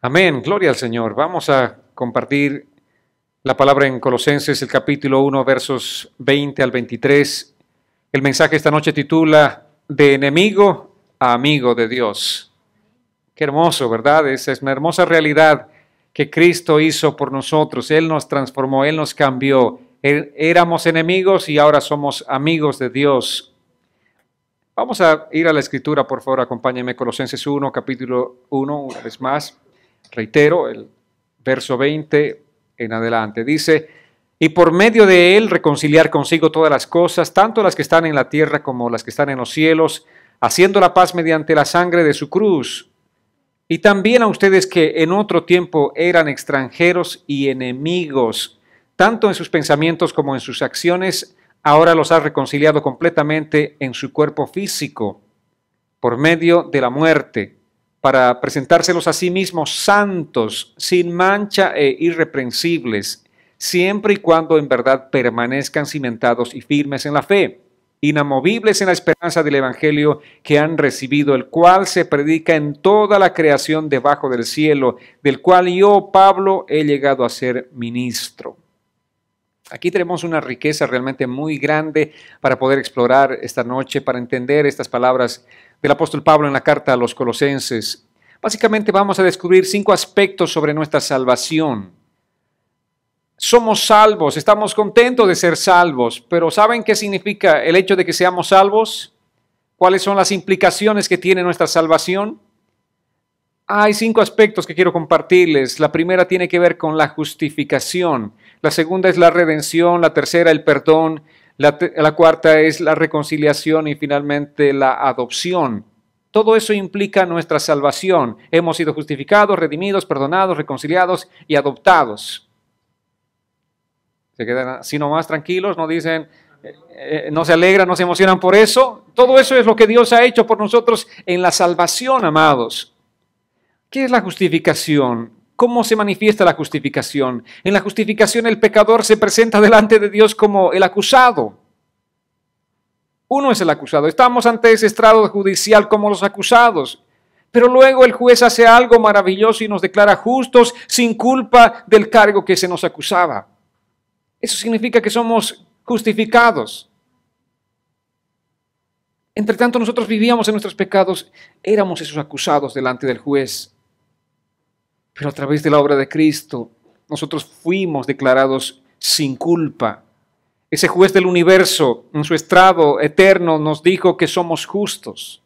Amén, gloria al Señor. Vamos a compartir la palabra en Colosenses, el capítulo 1, versos 20 al 23. El mensaje esta noche titula De enemigo a amigo de Dios. Qué hermoso, ¿verdad? Esa es una hermosa realidad que Cristo hizo por nosotros. Él nos transformó, Él nos cambió. Éramos enemigos y ahora somos amigos de Dios. Vamos a ir a la Escritura, por favor, acompáñenme. Colosenses 1, capítulo 1, una vez más. Reitero, el verso 20 en adelante. Dice, y por medio de él reconciliar consigo todas las cosas, tanto las que están en la tierra como las que están en los cielos, haciendo la paz mediante la sangre de su cruz. Y también a ustedes que en otro tiempo eran extranjeros y enemigos, tanto en sus pensamientos como en sus acciones, ahora los ha reconciliado completamente en su cuerpo físico, por medio de la muerte, para presentárselos a sí mismos santos, sin mancha e irreprensibles, siempre y cuando en verdad permanezcan cimentados y firmes en la fe, inamovibles en la esperanza del Evangelio que han recibido, el cual se predica en toda la creación debajo del cielo, del cual yo, Pablo, he llegado a ser ministro. Aquí tenemos una riqueza realmente muy grande para poder explorar esta noche, para entender estas palabras del apóstol Pablo en la carta a los Colosenses. Básicamente vamos a descubrir 5 aspectos sobre nuestra salvación. Somos salvos, estamos contentos de ser salvos, pero ¿saben qué significa el hecho de que seamos salvos? ¿Cuáles son las implicaciones que tiene nuestra salvación? Hay 5 aspectos que quiero compartirles. La primera tiene que ver con la justificación. La segunda es la redención. La tercera, el perdón. La cuarta es la reconciliación y finalmente la adopción. Todo eso implica nuestra salvación. Hemos sido justificados, redimidos, perdonados, reconciliados y adoptados. Se quedan así nomás tranquilos, no dicen, no se alegran, no se emocionan por eso. Todo eso es lo que Dios ha hecho por nosotros en la salvación, amados. ¿Qué es la justificación? ¿Cómo se manifiesta la justificación? En la justificación el pecador se presenta delante de Dios como el acusado. Uno es el acusado. Estamos ante ese estrado judicial como los acusados. Pero luego el juez hace algo maravilloso y nos declara justos sin culpa del cargo que se nos acusaba. Eso significa que somos justificados. Entre tanto, nosotros vivíamos en nuestros pecados, éramos esos acusados delante del juez. Pero a través de la obra de Cristo, nosotros fuimos declarados sin culpa. Ese juez del universo, en su estrado eterno, nos dijo que somos justos.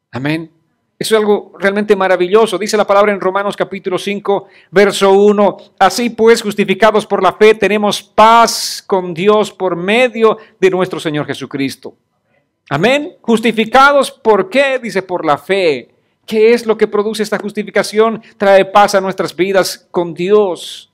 Amén. Eso es algo realmente maravilloso. Dice la palabra en Romanos capítulo 5, verso 1. Así pues, justificados por la fe, tenemos paz con Dios por medio de nuestro Señor Jesucristo. Amén. Justificados, ¿por qué? Dice, por la fe. ¿Qué es lo que produce esta justificación? Trae paz a nuestras vidas con Dios.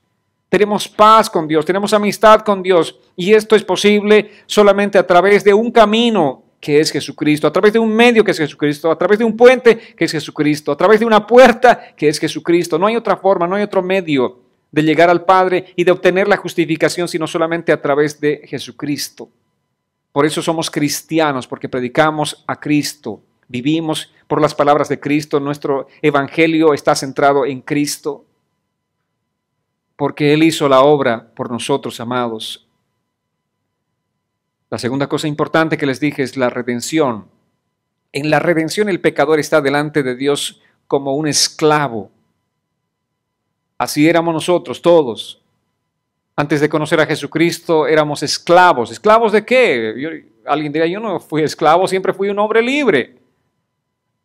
Tenemos paz con Dios, tenemos amistad con Dios. Y esto es posible solamente a través de un camino que es Jesucristo, a través de un medio que es Jesucristo, a través de un puente que es Jesucristo, a través de una puerta que es Jesucristo. No hay otra forma, no hay otro medio de llegar al Padre y de obtener la justificación, sino solamente a través de Jesucristo. Por eso somos cristianos, porque predicamos a Cristo. Vivimos por las palabras de Cristo, nuestro evangelio está centrado en Cristo, porque Él hizo la obra por nosotros, amados. La segunda cosa importante que les dije es la redención. En la redención el pecador está delante de Dios como un esclavo. Así éramos nosotros todos. Antes de conocer a Jesucristo éramos esclavos. ¿Esclavos de qué? Alguien dirá, yo no fui esclavo, siempre fui un hombre libre.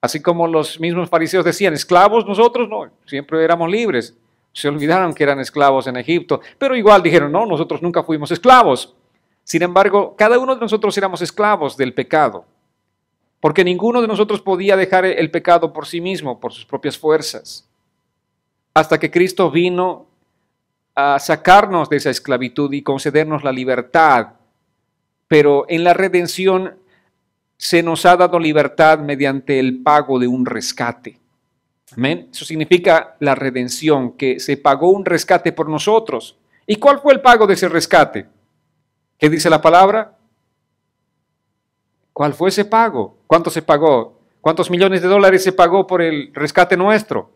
Así como los mismos fariseos decían, esclavos nosotros, no, siempre éramos libres. Se olvidaron que eran esclavos en Egipto, pero igual dijeron, no, nosotros nunca fuimos esclavos. Sin embargo, cada uno de nosotros éramos esclavos del pecado, porque ninguno de nosotros podía dejar el pecado por sí mismo, por sus propias fuerzas, hasta que Cristo vino a sacarnos de esa esclavitud y concedernos la libertad. Pero en la redención se nos ha dado libertad mediante el pago de un rescate. Amén. Eso significa la redención, que se pagó un rescate por nosotros. ¿Y cuál fue el pago de ese rescate? ¿Qué dice la palabra? ¿Cuál fue ese pago? ¿Cuánto se pagó? ¿Cuántos millones de dólares se pagó por el rescate nuestro?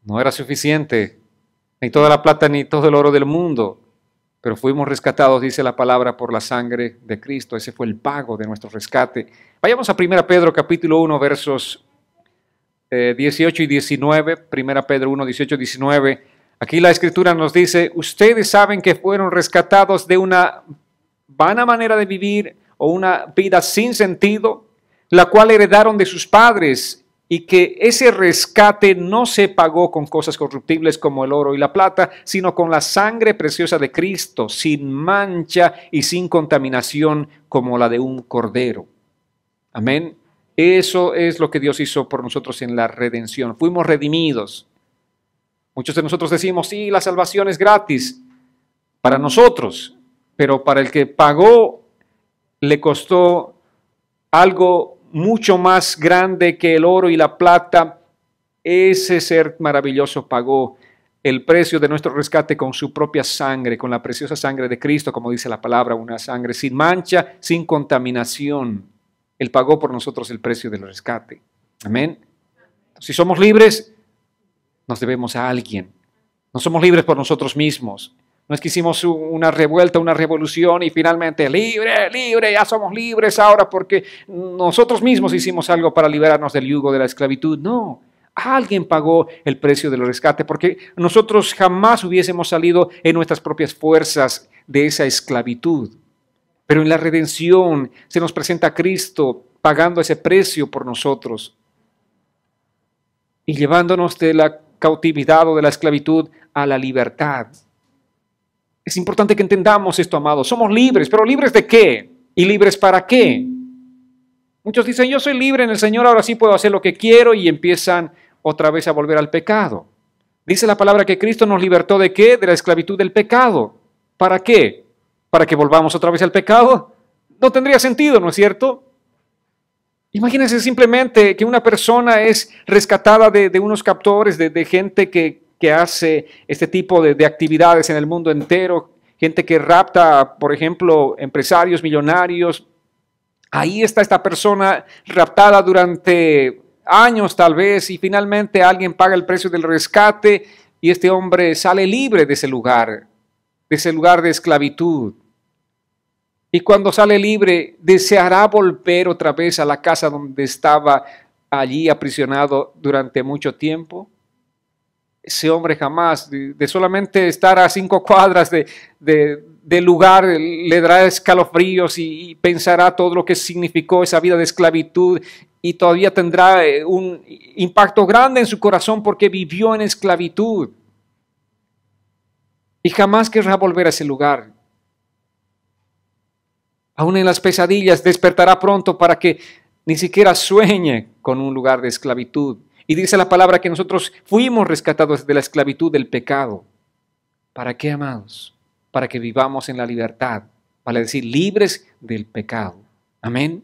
No era suficiente, ni toda la plata ni todo el oro del mundo, pero fuimos rescatados, dice la palabra, por la sangre de Cristo. Ese fue el pago de nuestro rescate. Vayamos a 1 Pedro capítulo 1, versos 18 y 19. 1 Pedro 1, 18 y 19. Aquí la Escritura nos dice, ustedes saben que fueron rescatados de una vana manera de vivir o una vida sin sentido, la cual heredaron de sus padres, y que ese rescate no se pagó con cosas corruptibles como el oro y la plata, sino con la sangre preciosa de Cristo, sin mancha y sin contaminación como la de un cordero. Amén. Eso es lo que Dios hizo por nosotros en la redención. Fuimos redimidos. Muchos de nosotros decimos, sí, la salvación es gratis para nosotros, pero para el que pagó le costó algo mucho más grande que el oro y la plata. Ese ser maravilloso pagó el precio de nuestro rescate con su propia sangre, con la preciosa sangre de Cristo, como dice la palabra, una sangre sin mancha, sin contaminación. Él pagó por nosotros el precio del rescate. Amén. Si somos libres, nos debemos a alguien. No somos libres por nosotros mismos. No es que hicimos una revuelta, una revolución y finalmente libre, libre, ya somos libres ahora porque nosotros mismos hicimos algo para liberarnos del yugo de la esclavitud. No, alguien pagó el precio del rescate porque nosotros jamás hubiésemos salido en nuestras propias fuerzas de esa esclavitud. Pero en la redención se nos presenta a Cristo pagando ese precio por nosotros y llevándonos de la cautividad o de la esclavitud a la libertad. Es importante que entendamos esto, amados. Somos libres, pero ¿libres de qué? ¿Y libres para qué? Muchos dicen, yo soy libre en el Señor, ahora sí puedo hacer lo que quiero, y empiezan otra vez a volver al pecado. Dice la palabra que Cristo nos libertó ¿de qué? De la esclavitud del pecado. ¿Para qué? ¿Para que volvamos otra vez al pecado? No tendría sentido, ¿no es cierto? Imagínense simplemente que una persona es rescatada de unos captores, de gente que hace este tipo de actividades en el mundo entero, gente que rapta, por ejemplo, empresarios millonarios. Ahí está esta persona raptada durante años tal vez, y finalmente alguien paga el precio del rescate y este hombre sale libre de ese lugar de esclavitud. Y cuando sale libre, ¿deseará volver otra vez a la casa donde estaba allí aprisionado durante mucho tiempo? Ese hombre jamás, de solamente estar a 5 cuadras del lugar, le dará escalofríos y pensará todo lo que significó esa vida de esclavitud, y todavía tendrá un impacto grande en su corazón porque vivió en esclavitud. Y jamás querrá volver a ese lugar. Aún en las pesadillas despertará pronto para que ni siquiera sueñe con un lugar de esclavitud. Y dice la palabra que nosotros fuimos rescatados de la esclavitud del pecado. ¿Para qué, amados? Para que vivamos en la libertad, vale decir, libres del pecado. Amén.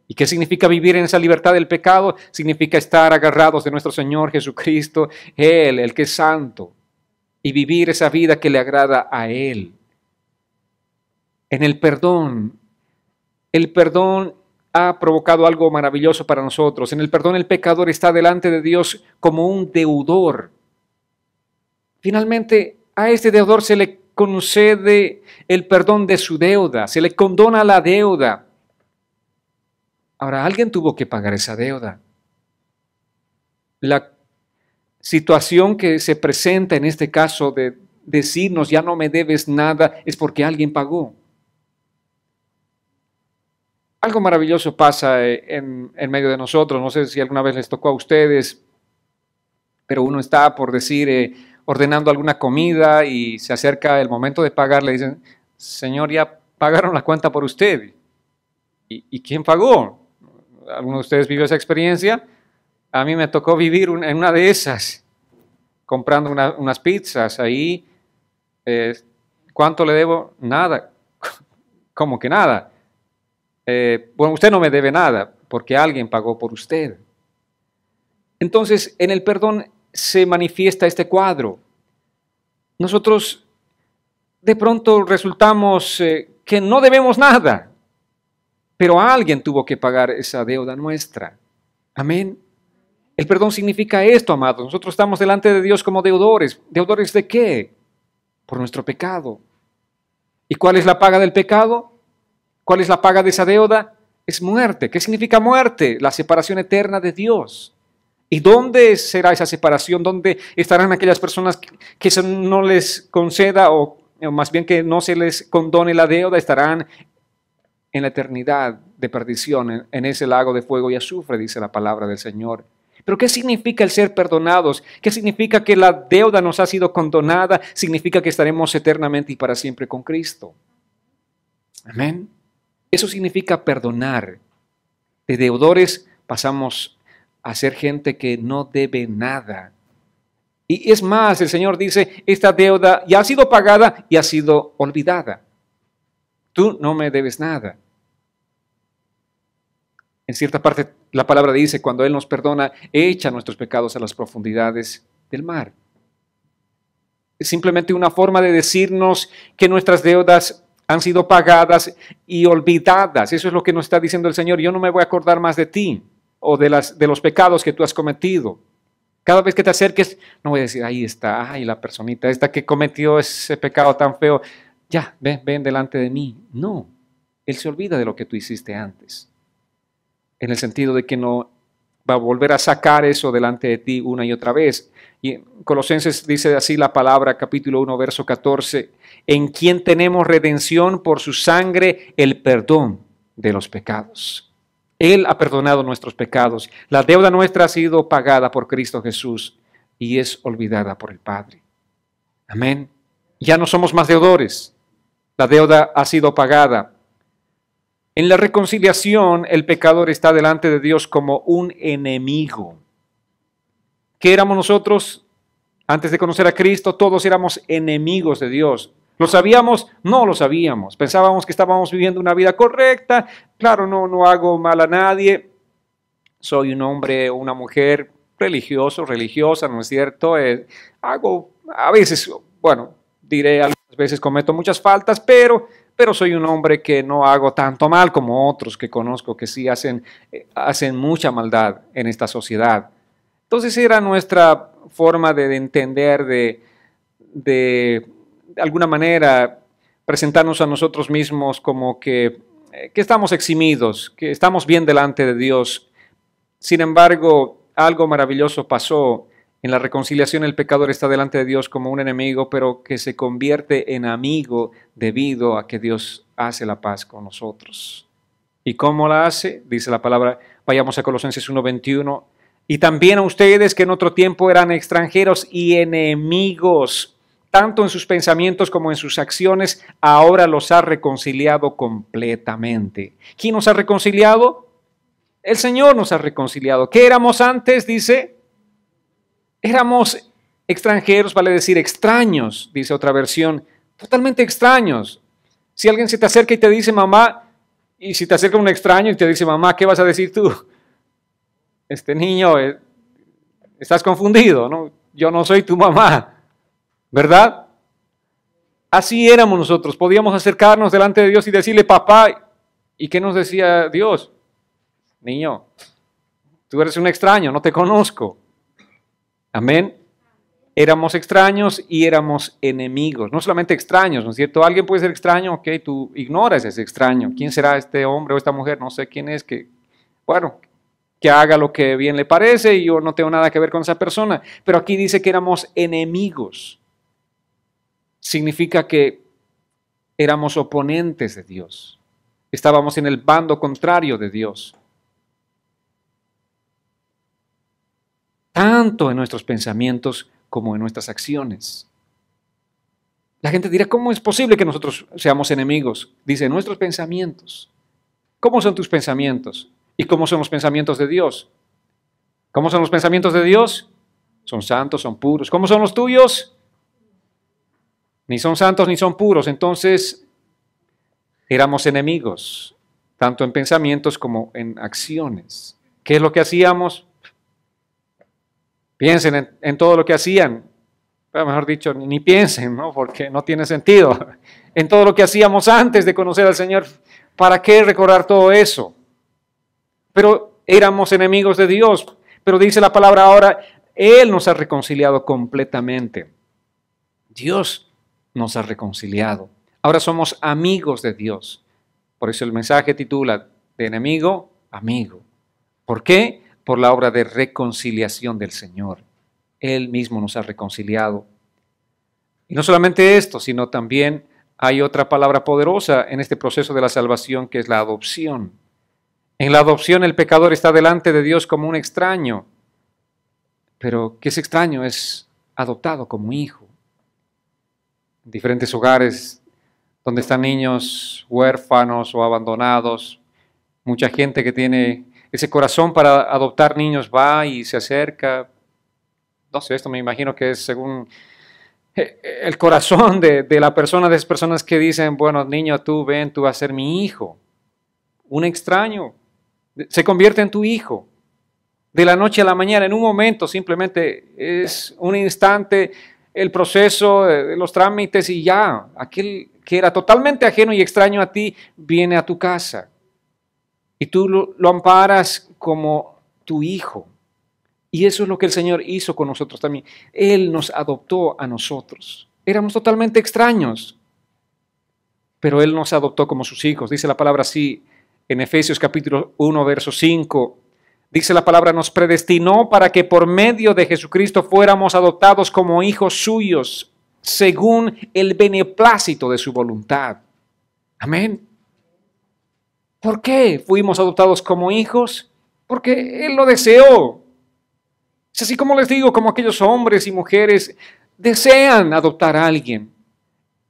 ¿Y qué significa vivir en esa libertad del pecado? Significa estar agarrados de nuestro Señor Jesucristo, Él, el que es santo, y vivir esa vida que le agrada a Él. En el perdón ha provocado algo maravilloso para nosotros. En el perdón el pecador está delante de Dios como un deudor. Finalmente a este deudor se le concede el perdón de su deuda, se le condona la deuda. Ahora, alguien tuvo que pagar esa deuda. La situación que se presenta en este caso de decirnos ya no me debes nada es porque alguien pagó. Algo maravilloso pasa en medio de nosotros. No sé si alguna vez les tocó a ustedes, pero uno está, por decir, ordenando alguna comida y se acerca el momento de pagar. Le dicen, Señor, ya pagaron la cuenta por usted. ¿Y quién pagó? ¿Alguno de ustedes vivió esa experiencia? A mí me tocó vivir en una de esas, comprando unas pizzas ahí. ¿Cuánto le debo? Nada. ¿Cómo que nada? Bueno, usted no me debe nada porque alguien pagó por usted. Entonces, en el perdón se manifiesta este cuadro. Nosotros de pronto resultamos que no debemos nada, pero alguien tuvo que pagar esa deuda nuestra. Amén. El perdón significa esto, amados. Nosotros estamos delante de Dios como deudores. ¿Deudores de qué? Por nuestro pecado. ¿Y cuál es la paga del pecado? ¿Cuál es la paga de esa deuda? Es muerte. ¿Qué significa muerte? La separación eterna de Dios. ¿Y dónde será esa separación? ¿Dónde estarán aquellas personas que eso no les conceda o más bien que no se les condone la deuda? Estarán en la eternidad de perdición, en ese lago de fuego y azufre, dice la palabra del Señor. Pero ¿qué significa el ser perdonados? ¿Qué significa que la deuda nos ha sido condonada? Significa que estaremos eternamente y para siempre con Cristo. Amén. Eso significa perdonar. De deudores pasamos a ser gente que no debe nada. Y es más, el Señor dice, esta deuda ya ha sido pagada y ha sido olvidada. Tú no me debes nada. En cierta parte la palabra dice, cuando Él nos perdona, echa nuestros pecados a las profundidades del mar. Es simplemente una forma de decirnos que nuestras deudas han sido pagadas y olvidadas. Eso es lo que nos está diciendo el Señor. Yo no me voy a acordar más de ti o de los pecados que tú has cometido. Cada vez que te acerques, no voy a decir, ahí está, ay, la personita esta que cometió ese pecado tan feo. Ya, ven delante de mí. No, Él se olvida de lo que tú hiciste antes. En el sentido de que no va a volver a sacar eso delante de ti una y otra vez. Y en Colosenses dice así la palabra, capítulo 1, verso 14, en quien tenemos redención por su sangre, el perdón de los pecados. Él ha perdonado nuestros pecados. La deuda nuestra ha sido pagada por Cristo Jesús y es olvidada por el Padre. Amén. Ya no somos más deudores. La deuda ha sido pagada. En la reconciliación, el pecador está delante de Dios como un enemigo. ¿Qué éramos nosotros? Antes de conocer a Cristo, todos éramos enemigos de Dios. ¿Lo sabíamos? No lo sabíamos. Pensábamos que estábamos viviendo una vida correcta. Claro, no hago mal a nadie. Soy un hombre o una mujer religioso, religiosa, ¿no es cierto? Hago, a veces, bueno, diré algunas veces cometo muchas faltas, pero soy un hombre que no hago tanto mal como otros que conozco que sí hacen mucha maldad en esta sociedad. Entonces era nuestra forma de entender, de alguna manera presentarnos a nosotros mismos como que estamos eximidos, que estamos bien delante de Dios. Sin embargo, algo maravilloso pasó. En la reconciliación el pecador está delante de Dios como un enemigo, pero que se convierte en amigo debido a que Dios hace la paz con nosotros. ¿Y cómo la hace? Dice la palabra, vayamos a Colosenses 1:21. Y también a ustedes que en otro tiempo eran extranjeros y enemigos, tanto en sus pensamientos como en sus acciones, ahora los ha reconciliado completamente. ¿Quién nos ha reconciliado? El Señor nos ha reconciliado. ¿Qué éramos antes? Dice, éramos extranjeros, vale decir extraños, dice otra versión, totalmente extraños. Si alguien se te acerca y te dice mamá, y si te acerca un extraño y te dice mamá, ¿qué vas a decir tú? Este niño, estás confundido, ¿no? Yo no soy tu mamá, ¿verdad? Así éramos nosotros, podíamos acercarnos delante de Dios y decirle papá, ¿y qué nos decía Dios? Niño, tú eres un extraño, no te conozco. Amén. Éramos extraños y éramos enemigos. No solamente extraños, ¿no es cierto? Alguien puede ser extraño, ok, tú ignoras ese extraño. ¿Quién será este hombre o esta mujer? No sé quién es, que haga lo que bien le parece y yo no tengo nada que ver con esa persona. Pero aquí dice que éramos enemigos. Significa que éramos oponentes de Dios. Estábamos en el bando contrario de Dios. Tanto en nuestros pensamientos como en nuestras acciones. La gente dirá, ¿cómo es posible que nosotros seamos enemigos? Dice, nuestros pensamientos. ¿Cómo son tus pensamientos? ¿Y cómo son los pensamientos de Dios? ¿Cómo son los pensamientos de Dios? Son santos, son puros. ¿Cómo son los tuyos? Ni son santos ni son puros. Entonces, éramos enemigos, tanto en pensamientos como en acciones. ¿Qué es lo que hacíamos? Piensen en todo lo que hacían, pero mejor dicho, ni piensen, ¿no? Porque no tiene sentido. En todo lo que hacíamos antes de conocer al Señor, ¿para qué recordar todo eso? Pero éramos enemigos de Dios. Pero dice la palabra ahora, Él nos ha reconciliado completamente. Dios nos ha reconciliado. Ahora somos amigos de Dios. Por eso el mensaje titula, de enemigo, amigo. ¿Por qué? Por la obra de reconciliación del Señor. Él mismo nos ha reconciliado. Y no solamente esto, sino también hay otra palabra poderosa en este proceso de la salvación, que es la adopción. En la adopción el pecador está delante de Dios como un extraño, pero ¿qué es extraño? Es adoptado como hijo. En diferentes hogares donde están niños huérfanos o abandonados, mucha gente que tiene ese corazón para adoptar niños va y se acerca. No sé, esto me imagino que es según el corazón de la persona, de esas personas que dicen, bueno, niño, tú ven, tú vas a ser mi hijo. Un extraño se convierte en tu hijo. De la noche a la mañana, en un momento, simplemente es un instante, el proceso, los trámites y ya. Aquel que era totalmente ajeno y extraño a ti, viene a tu casa. Y tú lo amparas como tu hijo. Y eso es lo que el Señor hizo con nosotros también. Él nos adoptó a nosotros. Éramos totalmente extraños, pero Él nos adoptó como sus hijos. Dice la palabra así en Efesios capítulo 1, verso 5. Dice la palabra, nos predestinó para que por medio de Jesucristo fuéramos adoptados como hijos suyos, según el beneplácito de su voluntad. Amén. ¿Por qué fuimos adoptados como hijos? Porque Él lo deseó. Es así como les digo, como aquellos hombres y mujeres desean adoptar a alguien.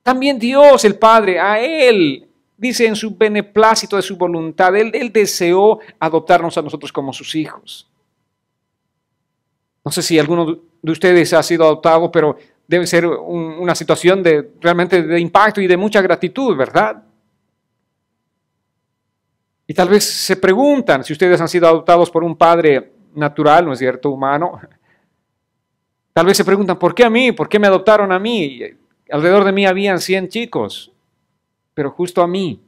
También Dios, el Padre, a Él, dice en su beneplácito de su voluntad, Él deseó adoptarnos a nosotros como sus hijos. No sé si alguno de ustedes ha sido adoptado, pero debe ser una situación realmente de impacto y de mucha gratitud, ¿verdad? Y tal vez se preguntan si ustedes han sido adoptados por un padre natural, ¿no es cierto?, humano. Tal vez se preguntan, ¿por qué a mí? ¿Por qué me adoptaron a mí? Alrededor de mí habían 100 chicos, pero justo a mí.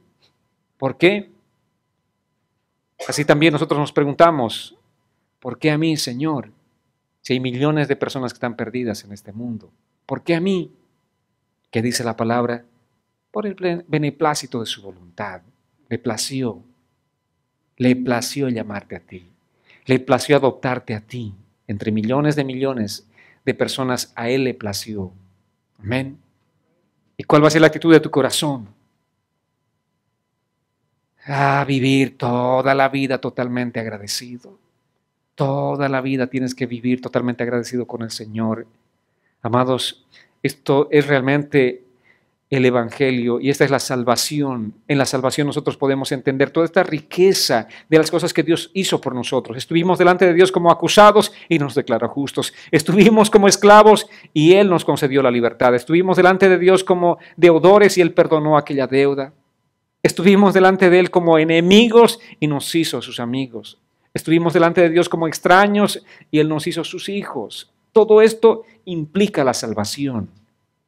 ¿Por qué? Así también nosotros nos preguntamos, ¿por qué a mí, Señor? Si hay millones de personas que están perdidas en este mundo. ¿Por qué a mí? ¿Qué dice la palabra? Por el beneplácito de su voluntad. Le plació llamarte a ti. Le plació adoptarte a ti. Entre millones de personas, a Él le plació. Amén. ¿Y cuál va a ser la actitud de tu corazón? Vivir toda la vida totalmente agradecido. Toda la vida tienes que vivir totalmente agradecido con el Señor. Amados, esto es realmente el Evangelio y esta es la salvación. En la salvación nosotros podemos entender toda esta riqueza de las cosas que Dios hizo por nosotros. Estuvimos delante de Dios como acusados y nos declaró justos. Estuvimos como esclavos y Él nos concedió la libertad. Estuvimos delante de Dios como deudores y Él perdonó aquella deuda. Estuvimos delante de Él como enemigos y nos hizo sus amigos. Estuvimos delante de Dios como extraños y Él nos hizo sus hijos. Todo esto implica la salvación.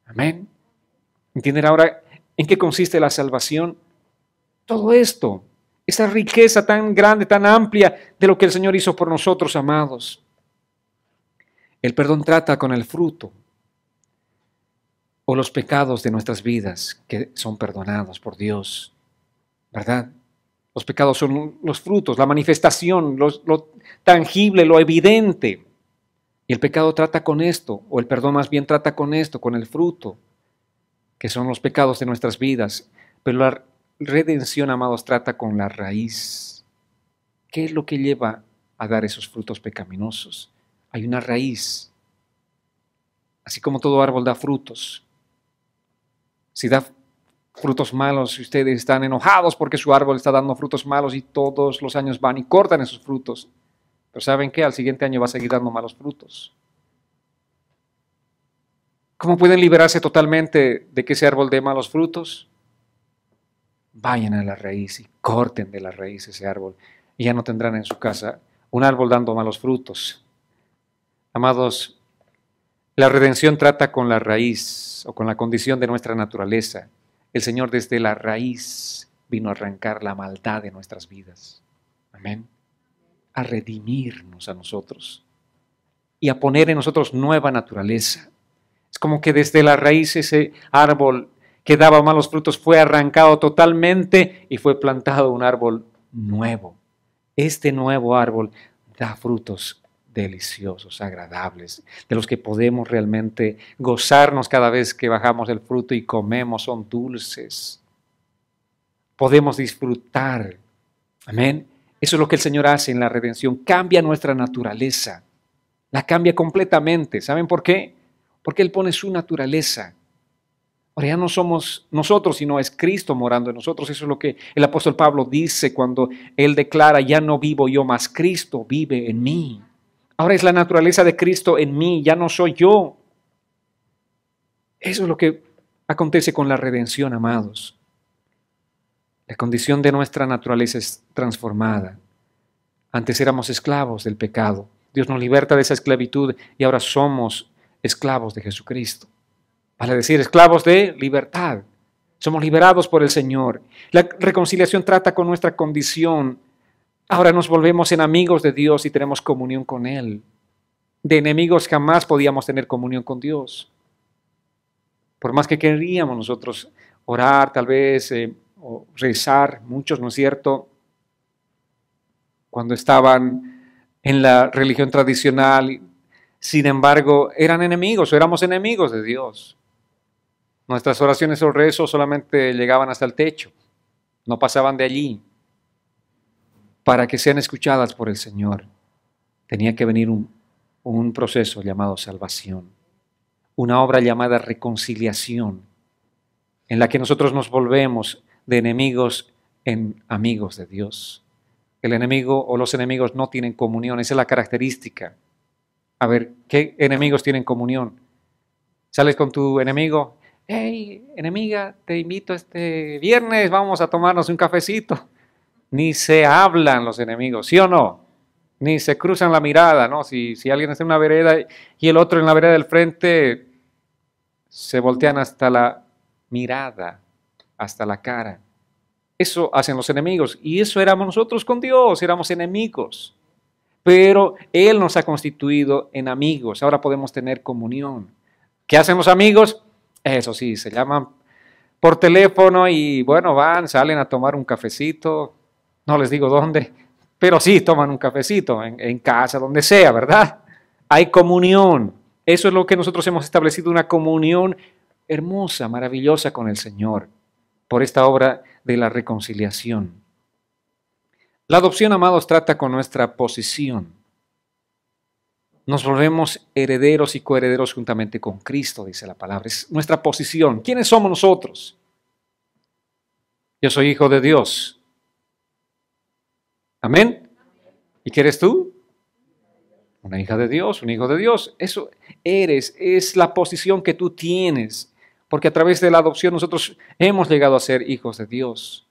Amén. ¿Entienden ahora en qué consiste la salvación? Todo esto, esa riqueza tan grande, tan amplia de lo que el Señor hizo por nosotros, amados. El perdón trata con el fruto o los pecados de nuestras vidas que son perdonados por Dios, ¿verdad? Los pecados son los frutos, la manifestación, lo tangible, lo evidente. Y el pecado trata con esto, o el perdón más bien trata con esto, con el fruto, que son los pecados de nuestras vidas. Pero la redención, amados, trata con la raíz. ¿Qué es lo que lleva a dar esos frutos pecaminosos? Hay una raíz. Así como todo árbol da frutos. Si da frutos malos, si ustedes están enojados porque su árbol está dando frutos malos y todos los años van y cortan esos frutos. Pero ¿saben qué? Al siguiente año va a seguir dando malos frutos. ¿Cómo pueden liberarse totalmente de que ese árbol dé malos frutos? Vayan a la raíz y corten de la raíz ese árbol y ya no tendrán en su casa un árbol dando malos frutos. Amados, la redención trata con la raíz o con la condición de nuestra naturaleza. El Señor desde la raíz vino a arrancar la maldad de nuestras vidas. Amén. a redimirnos a nosotros y a poner en nosotros nueva naturaleza. Es como que desde la raíz ese árbol que daba malos frutos fue arrancado totalmente y fue plantado un árbol nuevo. Este nuevo árbol da frutos deliciosos, agradables, de los que podemos realmente gozarnos cada vez que bajamos el fruto y comemos, son dulces. Podemos disfrutar. Amén. Eso es lo que el Señor hace en la redención. Cambia nuestra naturaleza. La cambia completamente. ¿Saben por qué? Porque Él pone su naturaleza. Ahora ya no somos nosotros, sino es Cristo morando en nosotros. Eso es lo que el apóstol Pablo dice cuando él declara, ya no vivo yo, mas Cristo vive en mí. Ahora es la naturaleza de Cristo en mí, ya no soy yo. Eso es lo que acontece con la redención, amados. La condición de nuestra naturaleza es transformada. Antes éramos esclavos del pecado. Dios nos liberta de esa esclavitud y ahora somos esclavos de Jesucristo. Vale decir, esclavos de libertad. Somos liberados por el Señor. La reconciliación trata con nuestra condición. Ahora nos volvemos en amigos de Dios y tenemos comunión con Él. De enemigos jamás podíamos tener comunión con Dios. Por más que queríamos nosotros orar, tal vez, o rezar, muchos, ¿no es cierto? Cuando estaban en la religión tradicional, sin embargo, eran enemigos o éramos enemigos de Dios. Nuestras oraciones o rezos solamente llegaban hasta el techo, no pasaban de allí. Para que sean escuchadas por el Señor, tenía que venir un proceso llamado salvación, una obra llamada reconciliación, en la que nosotros nos volvemos de enemigos en amigos de Dios. El enemigo o los enemigos no tienen comunión, esa es la característica. A ver, ¿qué enemigos tienen comunión? Sales con tu enemigo, hey, enemiga, te invito este viernes, vamos a tomarnos un cafecito. Ni se hablan los enemigos, ¿sí o no? Ni se cruzan la mirada, ¿no? Si alguien está en una vereda y el otro en la vereda del frente, se voltean hasta la mirada, hasta la cara. Eso hacen los enemigos y eso éramos nosotros con Dios, éramos enemigos. Pero Él nos ha constituido en amigos, ahora podemos tener comunión. ¿Qué hacen los amigos? Eso sí, se llaman por teléfono y bueno, salen a tomar un cafecito, no les digo dónde, pero sí toman un cafecito en casa, donde sea, ¿verdad? Hay comunión. Eso es lo que nosotros hemos establecido, una comunión hermosa, maravillosa con el Señor, por esta obra de la reconciliación. La adopción, amados, trata con nuestra posición. Nos volvemos herederos y coherederos juntamente con Cristo, dice la palabra. Es nuestra posición. ¿Quiénes somos nosotros? Yo soy hijo de Dios. ¿Amén? ¿Y qué eres tú? Una hija de Dios, un hijo de Dios. Eso eres, es la posición que tú tienes. Porque a través de la adopción nosotros hemos llegado a ser hijos de Dios.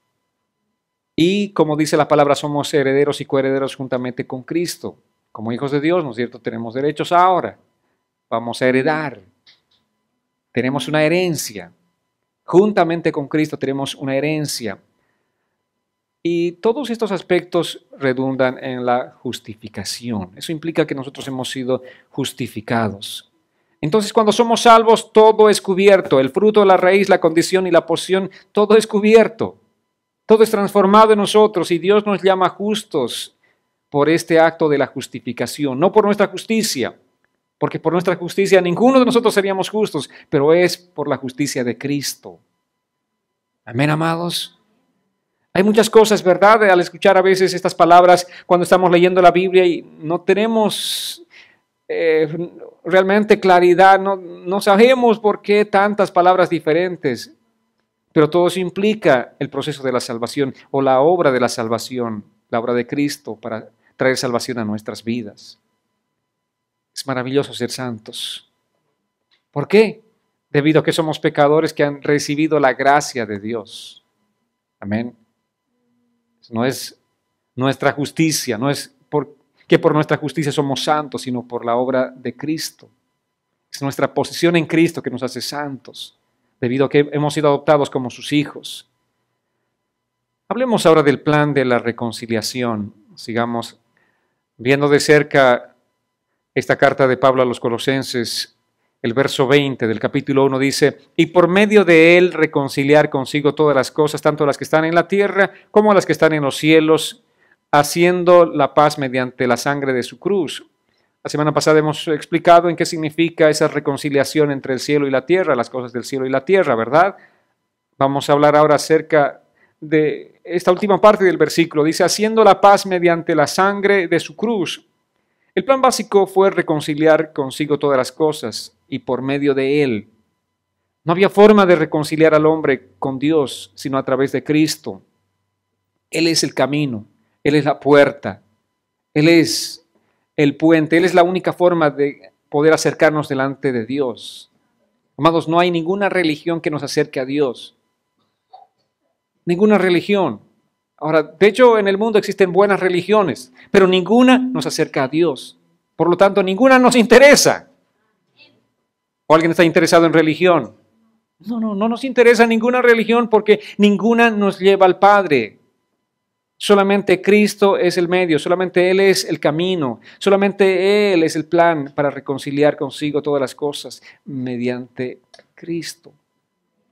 Y como dice la palabra, somos herederos y coherederos juntamente con Cristo. Como hijos de Dios, ¿no es cierto? Tenemos derechos ahora. Vamos a heredar. Tenemos una herencia. Juntamente con Cristo tenemos una herencia. Y todos estos aspectos redundan en la justificación. Eso implica que nosotros hemos sido justificados. Entonces, cuando somos salvos, todo es cubierto. El fruto, la raíz, la condición y la posición, todo es cubierto. Todo es transformado en nosotros y Dios nos llama justos por este acto de la justificación, no por nuestra justicia, porque por nuestra justicia ninguno de nosotros seríamos justos, pero es por la justicia de Cristo. Amén, amados. Hay muchas cosas, ¿verdad? Al escuchar a veces estas palabras cuando estamos leyendo la Biblia y no tenemos realmente claridad, no sabemos por qué tantas palabras diferentes. Pero todo eso implica el proceso de la salvación o la obra de la salvación, la obra de Cristo para traer salvación a nuestras vidas. Es maravilloso ser santos. ¿Por qué? Debido a que somos pecadores que han recibido la gracia de Dios. Amén. No es nuestra justicia, no es que por nuestra justicia somos santos, sino por la obra de Cristo. Es nuestra posición en Cristo que nos hace santos, debido a que hemos sido adoptados como sus hijos. Hablemos ahora del plan de la reconciliación. Sigamos Viendo de cerca esta carta de Pablo a los Colosenses, el verso 20 del capítulo 1 dice, y por medio de él reconciliar consigo todas las cosas, tanto las que están en la tierra como las que están en los cielos, haciendo la paz mediante la sangre de su cruz. La semana pasada hemos explicado en qué significa esa reconciliación entre el cielo y la tierra, las cosas del cielo y la tierra, ¿verdad? Vamos a hablar ahora acerca de esta última parte del versículo. Dice, haciendo la paz mediante la sangre de su cruz. El plan básico fue reconciliar consigo todas las cosas y por medio de él. No había forma de reconciliar al hombre con Dios sino a través de Cristo. Él es el camino, Él es la puerta, Él es el puente, Él es la única forma de poder acercarnos delante de Dios. Amados, no hay ninguna religión que nos acerque a Dios. Ninguna religión. Ahora, de hecho, en el mundo existen buenas religiones, pero ninguna nos acerca a Dios. Por lo tanto, ninguna nos interesa. ¿O alguien está interesado en religión? No nos interesa ninguna religión porque ninguna nos lleva al Padre. Solamente Cristo es el medio, solamente Él es el camino, solamente Él es el plan para reconciliar consigo todas las cosas mediante Cristo.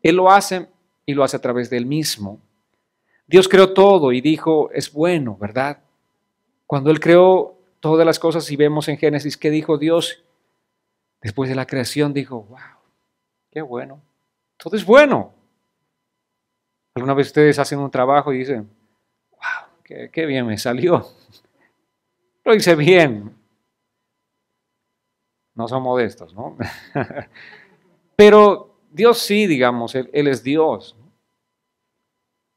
Él lo hace y lo hace a través de Él mismo. Dios creó todo y dijo, es bueno, ¿verdad? Cuando Él creó todas las cosas y vemos en Génesis, ¿qué dijo Dios? Después de la creación dijo, wow, qué bueno, todo es bueno. ¿Alguna vez ustedes hacen un trabajo y dicen, wow, qué bien me salió? Lo hice bien. No son modestos, ¿no? Pero Dios sí, digamos, Él es Dios.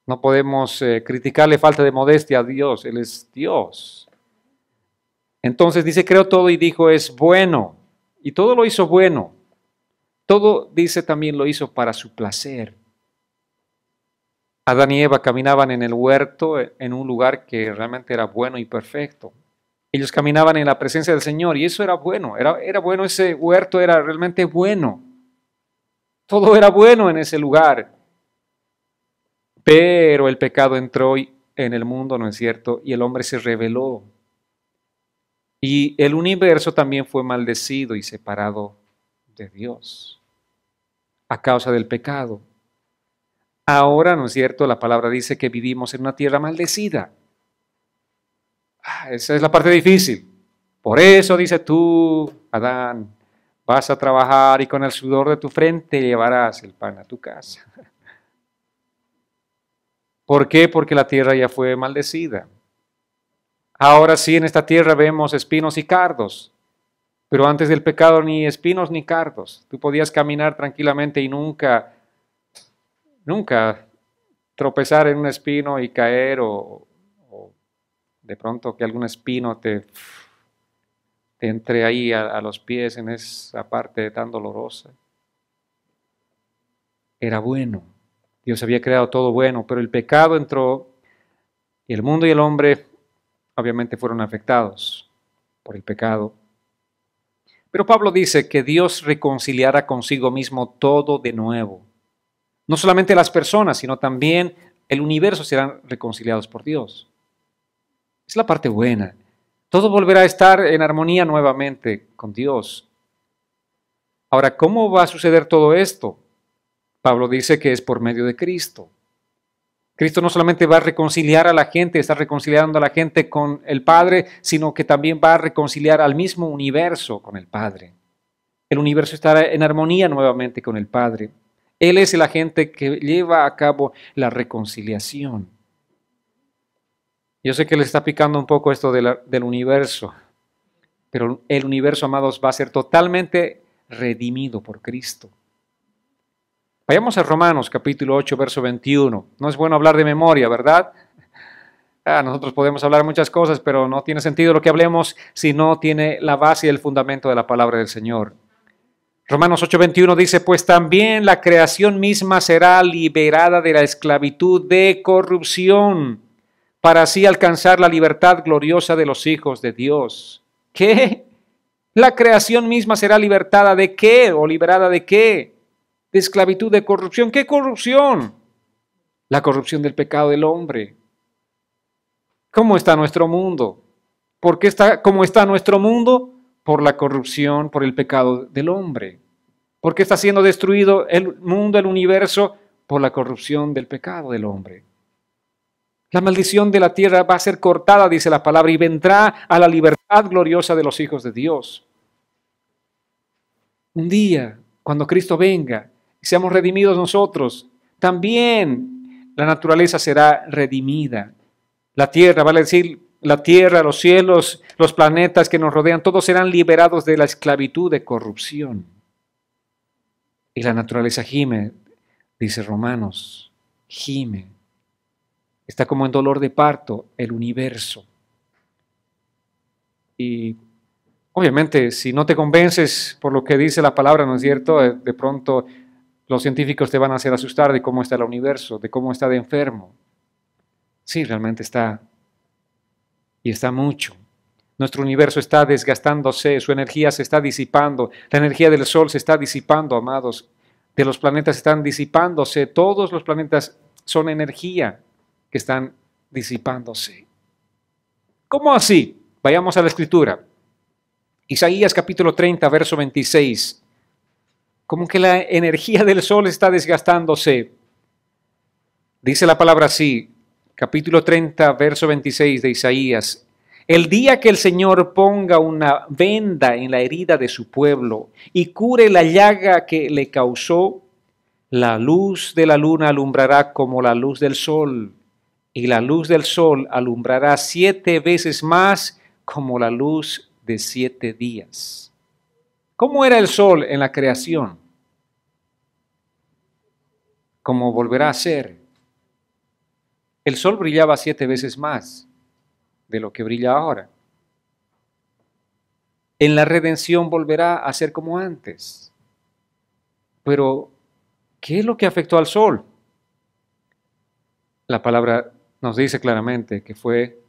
No podemos criticarle falta de modestia a Dios, Él es Dios. Entonces dice, creó todo y dijo, es bueno. Y todo lo hizo bueno. Todo, dice, también lo hizo para su placer. Adán y Eva caminaban en el huerto, en un lugar que realmente era bueno y perfecto. Ellos caminaban en la presencia del Señor y eso era bueno. Era bueno, ese huerto era realmente bueno. Todo era bueno en ese lugar. Pero el pecado entró en el mundo, ¿no es cierto? Y el hombre se rebeló. Y el universo también fue maldecido y separado de Dios a causa del pecado. Ahora, ¿no es cierto? La palabra dice que vivimos en una tierra maldecida. Esa es la parte difícil. Por eso dice tú, Adán, vas a trabajar y con el sudor de tu frente llevarás el pan a tu casa. ¿Por qué? Porque la tierra ya fue maldecida. Ahora sí, en esta tierra vemos espinos y cardos, pero antes del pecado ni espinos ni cardos. Tú podías caminar tranquilamente y nunca tropezar en un espino y caer o de pronto que algún espino te entre ahí a los pies en esa parte tan dolorosa. Era bueno. Dios había creado todo bueno, pero el pecado entró y el mundo y el hombre obviamente fueron afectados por el pecado. Pero Pablo dice que Dios reconciliará consigo mismo todo de nuevo. No solamente las personas, sino también el universo serán reconciliados por Dios. Es la parte buena. Todo volverá a estar en armonía nuevamente con Dios. Ahora, ¿cómo va a suceder todo esto? Pablo dice que es por medio de Cristo. Cristo no solamente va a reconciliar a la gente, está reconciliando a la gente con el Padre, sino que también va a reconciliar al mismo universo con el Padre. El universo estará en armonía nuevamente con el Padre. Él es el agente que lleva a cabo la reconciliación. Yo sé que le está picando un poco esto del universo, pero el universo, amados, va a ser totalmente redimido por Cristo. Vayamos a Romanos capítulo 8, verso 21. No es bueno hablar de memoria, ¿verdad? Nosotros podemos hablar muchas cosas, pero no tiene sentido lo que hablemos si no tiene la base y el fundamento de la palabra del Señor. Romanos 8, 21 dice, pues también la creación misma será liberada de la esclavitud de corrupción, para así alcanzar la libertad gloriosa de los hijos de Dios. ¿Qué? ¿La creación misma será libertada de qué? ¿O liberada de qué? De esclavitud, de corrupción. ¿Qué corrupción? La corrupción del pecado del hombre. ¿Cómo está nuestro mundo? ¿Por qué está como está nuestro mundo? Por la corrupción, por el pecado del hombre. ¿Por qué está siendo destruido el mundo, el universo? Por la corrupción del pecado del hombre. La maldición de la tierra va a ser cortada, dice la palabra, y vendrá a la libertad gloriosa de los hijos de Dios. Un día, cuando Cristo venga y seamos redimidos nosotros, también la naturaleza será redimida. La tierra, vale decir, la tierra, los cielos, los planetas que nos rodean, todos serán liberados de la esclavitud de corrupción. Y la naturaleza gime, dice Romanos, gime. Está como en dolor de parto el universo. Y obviamente, si no te convences por lo que dice la palabra, ¿no es cierto? De pronto los científicos te van a hacer asustar de cómo está el universo, de cómo está de enfermo. Sí, realmente está. Y está mucho. Nuestro universo está desgastándose, su energía se está disipando, la energía del sol se está disipando, amados. De los planetas están disipándose, todos los planetas son energía que están disipándose. ¿Cómo así? Vayamos a la escritura. Isaías capítulo 30, verso 26. Como que la energía del sol está desgastándose. Dice la palabra así, capítulo 30, verso 26 de Isaías. El día que el Señor ponga una venda en la herida de su pueblo y cure la llaga que le causó, la luz de la luna alumbrará como la luz del sol, y la luz del sol alumbrará 7 veces más como la luz de 7 días. ¿Cómo era el sol en la creación? ¿Cómo volverá a ser? El sol brillaba 7 veces más de lo que brilla ahora. En la redención volverá a ser como antes. Pero, ¿qué es lo que afectó al sol? La palabra nos dice claramente que fue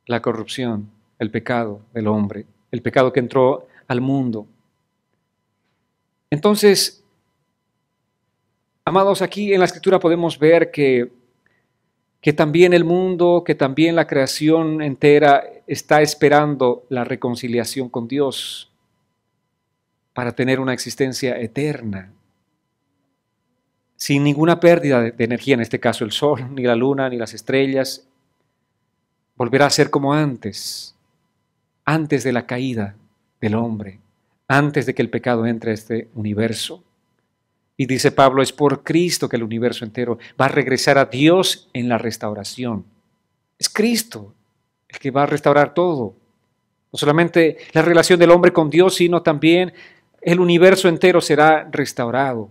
la corrupción, el pecado del hombre, el pecado que entró al mundo. Entonces, amados, aquí en la Escritura podemos ver que también el mundo, que también la creación entera está esperando la reconciliación con Dios para tener una existencia eterna, sin ninguna pérdida de energía, en este caso el sol, ni la luna, ni las estrellas. Volverá a ser como antes de la caída del hombre, antes de que el pecado entre a este universo. Y dice Pablo, es por Cristo que el universo entero va a regresar a Dios en la restauración. Es Cristo el que va a restaurar todo. No solamente la relación del hombre con Dios, sino también el universo entero será restaurado.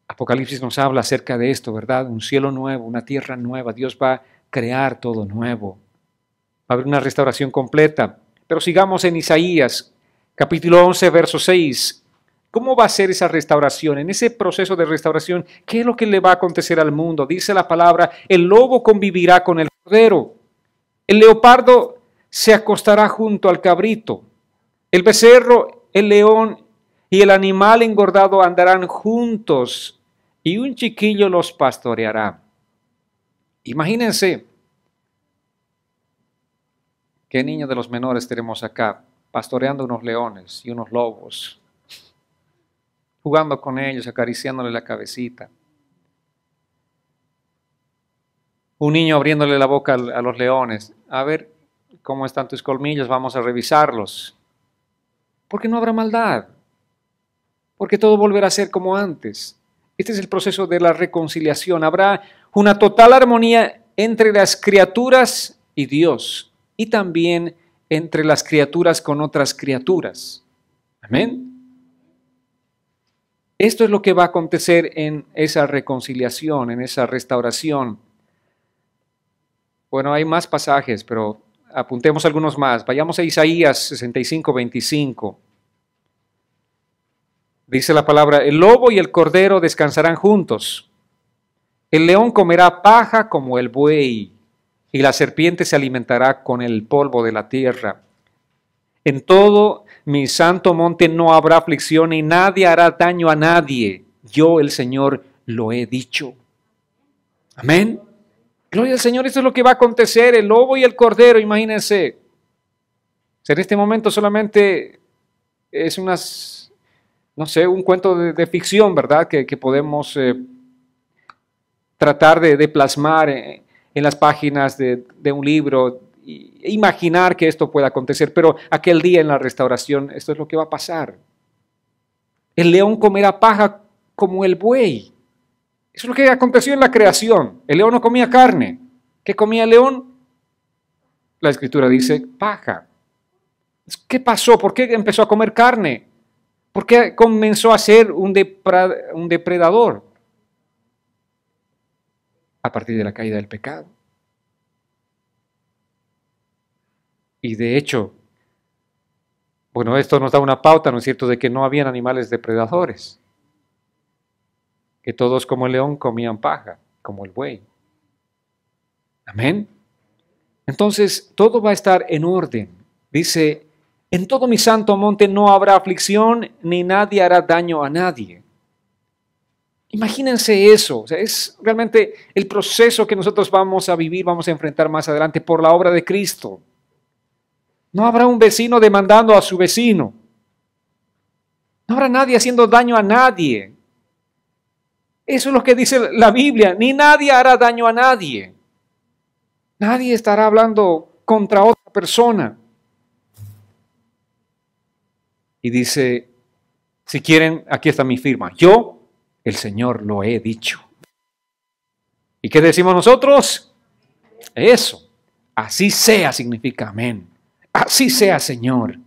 Apocalipsis nos habla acerca de esto, ¿verdad? Un cielo nuevo, una tierra nueva. Dios va a crear todo nuevo. Va a haber una restauración completa. Pero sigamos en Isaías, capítulo 11, verso 6. ¿Cómo va a ser esa restauración? En ese proceso de restauración, ¿qué es lo que le va a acontecer al mundo? Dice la palabra, el lobo convivirá con el cordero, el leopardo se acostará junto al cabrito, el becerro, el león y el animal engordado andarán juntos y un chiquillo los pastoreará. Imagínense, ¿qué niños de los menores tenemos acá pastoreando unos leones y unos lobos? Jugando con ellos, acariciándole la cabecita. Un niño abriéndole la boca a los leones. A ver cómo están tus colmillos, vamos a revisarlos. Porque no habrá maldad. Porque todo volverá a ser como antes. Este es el proceso de la reconciliación. Habrá una total armonía entre las criaturas y Dios. Y también entre las criaturas con otras criaturas. Amén. Esto es lo que va a acontecer en esa reconciliación, en esa restauración. Bueno, hay más pasajes, pero apuntemos algunos más. Vayamos a Isaías 65, 25. Dice la palabra, el lobo y el cordero descansarán juntos. El león comerá paja como el buey, y la serpiente se alimentará con el polvo de la tierra. En todo mi santo monte no habrá aflicción y nadie hará daño a nadie. Yo, el Señor, lo he dicho. Amén. Gloria al Señor, esto es lo que va a acontecer. El lobo y el cordero, imagínense. sea, en este momento solamente es no sé, un cuento de ficción, ¿verdad? Que podemos tratar de plasmar en las páginas de un libro, e imaginar que esto pueda acontecer, pero aquel día en la restauración, esto es lo que va a pasar. El león comerá paja como el buey. Eso es lo que aconteció en la creación. El león no comía carne. ¿Qué comía el león? La Escritura dice paja. ¿Qué pasó? ¿Por qué empezó a comer carne? ¿Por qué comenzó a ser un depredador? A partir de la caída del pecado. Y de hecho, bueno, esto nos da una pauta, ¿no es cierto?, de que no habían animales depredadores. Que todos como el león comían paja, como el buey. Amén. Entonces, todo va a estar en orden. Dice, en todo mi santo monte no habrá aflicción, ni nadie hará daño a nadie. Imagínense eso. O sea, es realmente el proceso que nosotros vamos a vivir, vamos a enfrentar más adelante por la obra de Cristo. No habrá un vecino demandando a su vecino. No habrá nadie haciendo daño a nadie. Eso es lo que dice la Biblia. Ni nadie hará daño a nadie. Nadie estará hablando contra otra persona. Y dice, si quieren, aquí está mi firma. Yo, el Señor, lo he dicho. ¿Y qué decimos nosotros? Eso. Así sea significa amén. Así sea, Señor.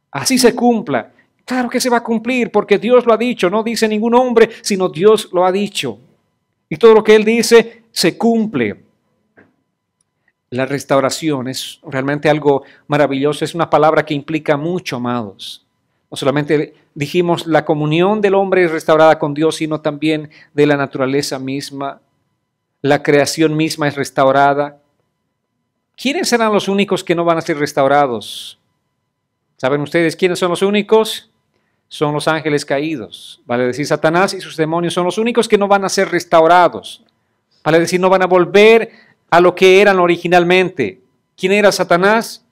Así se cumpla. Claro que se va a cumplir porque Dios lo ha dicho. No dice ningún hombre, sino Dios lo ha dicho. Y todo lo que Él dice se cumple. La restauración es realmente algo maravilloso. Es una palabra que implica mucho, amados. No solamente dijimos la comunión del hombre es restaurada con Dios, sino también de la naturaleza misma. La creación misma es restaurada. ¿Quiénes serán los únicos que no van a ser restaurados? ¿Saben ustedes quiénes son los únicos? Son los ángeles caídos. Vale decir, Satanás y sus demonios son los únicos que no van a ser restaurados. Vale decir, no van a volver a lo que eran originalmente. ¿Quién era Satanás?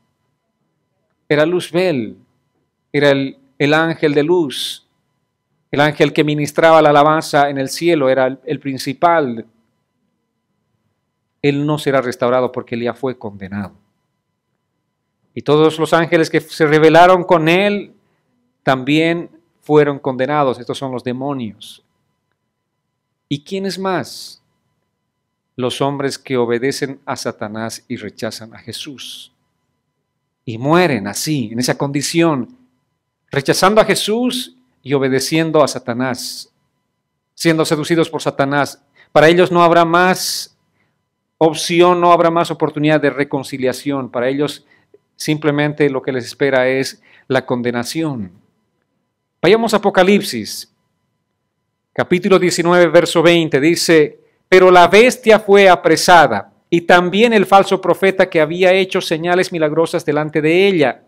Era Luzbel. Era el ángel de luz. El ángel que ministraba la alabanza en el cielo. Era el principal. Él no será restaurado porque él ya fue condenado. Y todos los ángeles que se rebelaron con él también fueron condenados. Estos son los demonios. ¿Y quiénes más? Los hombres que obedecen a Satanás y rechazan a Jesús. Y mueren así, en esa condición, rechazando a Jesús y obedeciendo a Satanás, siendo seducidos por Satanás. Para ellos no habrá más opción, no habrá más oportunidad de reconciliación. Para ellos simplemente lo que les espera es la condenación. Vayamos a Apocalipsis, capítulo 19, verso 20, dice, pero la bestia fue apresada y también el falso profeta que había hecho señales milagrosas delante de ella,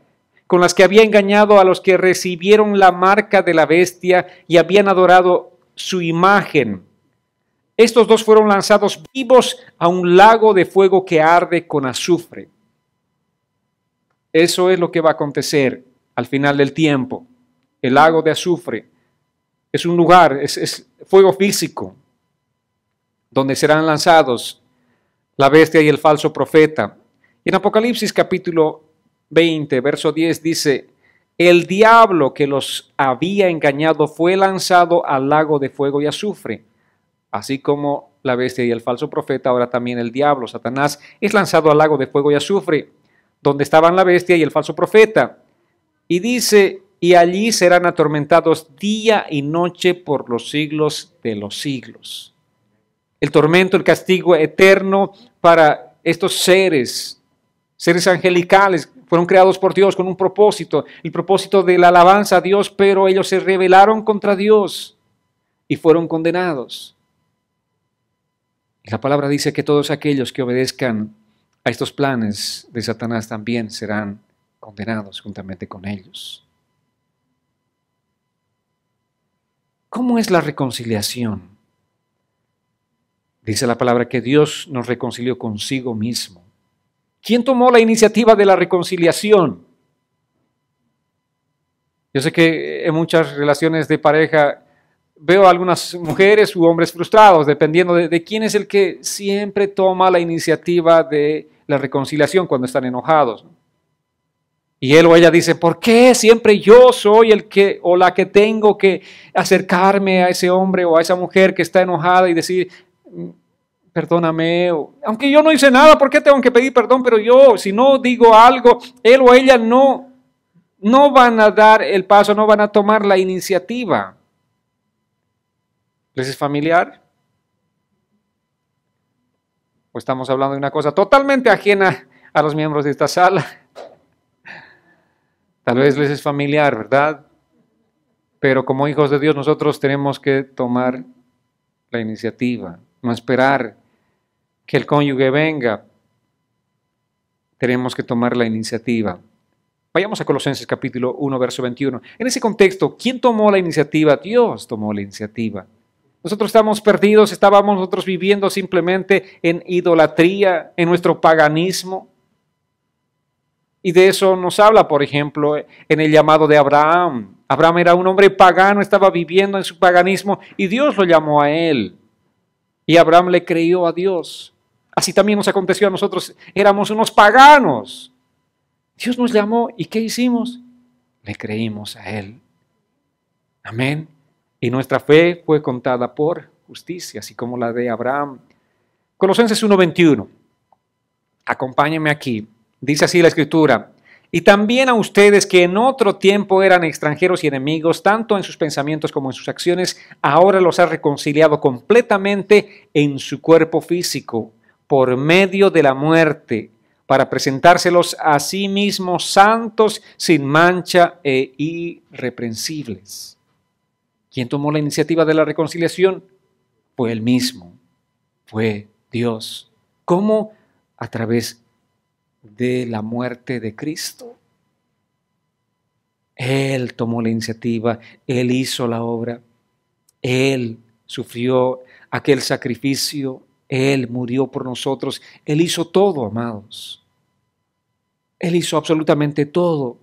con las que había engañado a los que recibieron la marca de la bestia y habían adorado su imagen. Estos dos fueron lanzados vivos a un lago de fuego que arde con azufre. Eso es lo que va a acontecer al final del tiempo. El lago de azufre es un lugar, es fuego físico, donde serán lanzados la bestia y el falso profeta. Y en Apocalipsis capítulo 20, verso 10 dice, el diablo que los había engañado fue lanzado al lago de fuego y azufre. Así como la bestia y el falso profeta, ahora también el diablo, Satanás, es lanzado al lago de fuego y azufre, donde estaban la bestia y el falso profeta. Y dice, y allí serán atormentados día y noche por los siglos de los siglos. El tormento, el castigo eterno para estos seres angelicales, fueron creados por Dios con un propósito, el propósito de la alabanza a Dios, pero ellos se rebelaron contra Dios y fueron condenados. Y la palabra dice que todos aquellos que obedezcan a estos planes de Satanás también serán condenados juntamente con ellos. ¿Cómo es la reconciliación? Dice la palabra que Dios nos reconcilió consigo mismo. ¿Quién tomó la iniciativa de la reconciliación? Yo sé que en muchas relaciones de pareja veo a algunas mujeres u hombres frustrados, dependiendo de quién es el que siempre toma la iniciativa de la reconciliación cuando están enojados. Y él o ella dice, ¿por qué siempre yo soy el que o la que tengo que acercarme a ese hombre o a esa mujer que está enojada y decir, perdóname, aunque yo no hice nada, ¿por qué tengo que pedir perdón? Pero yo, si no digo algo, él o ella no van a dar el paso, no van a tomar la iniciativa. ¿Les es familiar? ¿O estamos hablando de una cosa totalmente ajena a los miembros de esta sala? Tal vez les es familiar, ¿verdad? Pero como hijos de Dios nosotros tenemos que tomar la iniciativa, no esperar que el cónyuge venga. Tenemos que tomar la iniciativa. Vayamos a Colosenses capítulo 1, verso 21. En ese contexto, ¿quién tomó la iniciativa? Dios tomó la iniciativa. Nosotros estamos perdidos, estábamos nosotros viviendo simplemente en idolatría, en nuestro paganismo. Y de eso nos habla, por ejemplo, en el llamado de Abraham. Abraham era un hombre pagano, estaba viviendo en su paganismo y Dios lo llamó a él. Y Abraham le creyó a Dios. Así también nos aconteció a nosotros, éramos unos paganos. Dios nos llamó y ¿qué hicimos? Le creímos a Él. Amén. Y nuestra fe fue contada por justicia, así como la de Abraham. Colosenses 1:21. Acompáñenme aquí. Dice así la Escritura. Y también a ustedes que en otro tiempo eran extranjeros y enemigos, tanto en sus pensamientos como en sus acciones, ahora los ha reconciliado completamente en su cuerpo físico, por medio de la muerte, para presentárselos a sí mismos santos, sin mancha e irreprensibles. ¿Quién tomó la iniciativa de la reconciliación? Fue Él mismo, fue Dios. ¿Cómo? A través de la muerte de Cristo. Él tomó la iniciativa, Él hizo la obra, Él sufrió aquel sacrificio, Él murió por nosotros, Él hizo todo, amados. Él hizo absolutamente todo.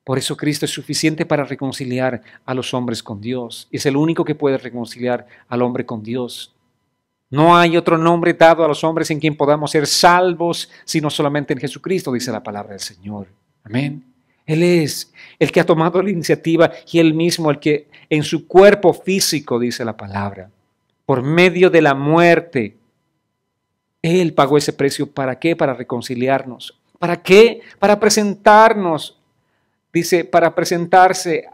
Por eso Cristo es suficiente para reconciliar a los hombres con Dios. Es el único que puede reconciliar al hombre con Dios. No hay otro nombre dado a los hombres en quien podamos ser salvos, sino solamente en Jesucristo, dice la palabra del Señor. Amén. Él es el que ha tomado la iniciativa y Él mismo el que en su cuerpo físico, dice la palabra, por medio de la muerte, Él pagó ese precio. ¿Para qué? Para reconciliarnos. ¿Para qué? Para presentarnos, dice, para presentarse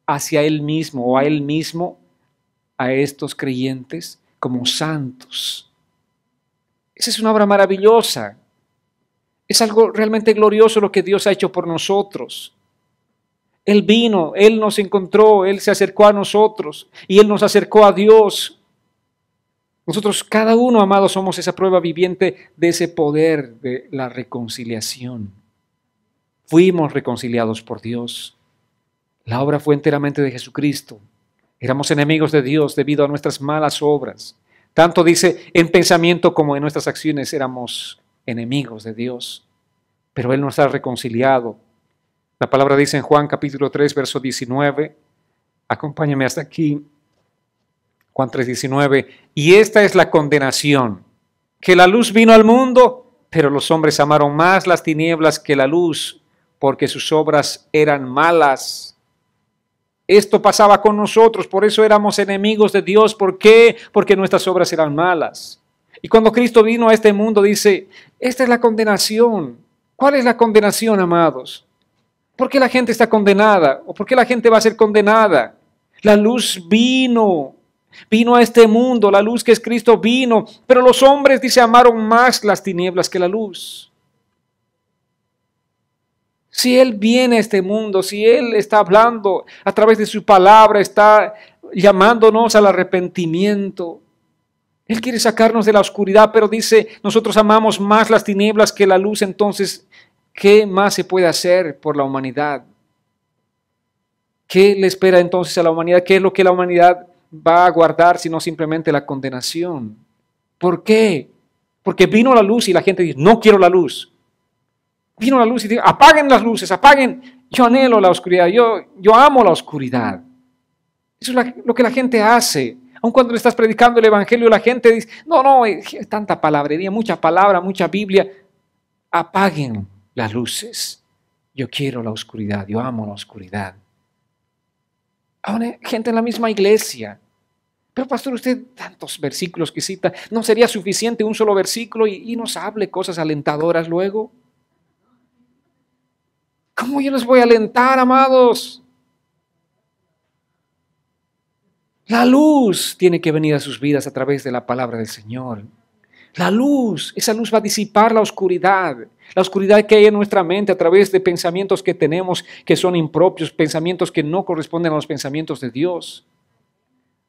hacia Él mismo o a Él mismo, a estos creyentes como santos. Esa es una obra maravillosa. Es algo realmente glorioso lo que Dios ha hecho por nosotros. Él vino, Él nos encontró, Él se acercó a nosotros y Él nos acercó a Dios. Nosotros, cada uno, amados, somos esa prueba viviente de ese poder de la reconciliación. Fuimos reconciliados por Dios. La obra fue enteramente de Jesucristo. Éramos enemigos de Dios debido a nuestras malas obras. Tanto dice, en pensamiento como en nuestras acciones éramos enemigos de Dios. Pero Él nos ha reconciliado. La palabra dice en Juan capítulo 3, verso 19. Acompáñame hasta aquí. Juan 3:19, y esta es la condenación, que la luz vino al mundo, pero los hombres amaron más las tinieblas que la luz, porque sus obras eran malas. Esto pasaba con nosotros, por eso éramos enemigos de Dios. ¿Por qué? Porque nuestras obras eran malas. Y cuando Cristo vino a este mundo, dice, esta es la condenación. ¿Cuál es la condenación, amados? ¿Por qué la gente está condenada? ¿O por qué la gente va a ser condenada? La luz vino a este mundo, la luz que es Cristo vino, pero los hombres, dice, amaron más las tinieblas que la luz. Si Él viene a este mundo, si Él está hablando a través de su palabra, está llamándonos al arrepentimiento, Él quiere sacarnos de la oscuridad, pero dice, nosotros amamos más las tinieblas que la luz, entonces, ¿qué más se puede hacer por la humanidad? ¿Qué le espera entonces a la humanidad? ¿Qué es lo que la humanidad va a guardar sino simplemente la condenación? ¿Por qué? Porque vino la luz y la gente dice, no quiero la luz. Vino la luz y dijo, apaguen las luces, apaguen. Yo anhelo la oscuridad, yo amo la oscuridad. Eso es lo que la gente hace. Aun cuando le estás predicando el evangelio, la gente dice, no, tanta palabrería, mucha palabra, mucha Biblia. Apaguen las luces. Yo quiero la oscuridad, yo amo la oscuridad. Aún hay gente en la misma iglesia. Pero pastor, usted tantos versículos que cita, ¿no sería suficiente un solo versículo y nos hable cosas alentadoras luego? ¿Cómo yo les voy a alentar, amados? La luz tiene que venir a sus vidas a través de la palabra del Señor. La luz, esa luz va a disipar la oscuridad que hay en nuestra mente a través de pensamientos que tenemos que son impropios, pensamientos que no corresponden a los pensamientos de Dios.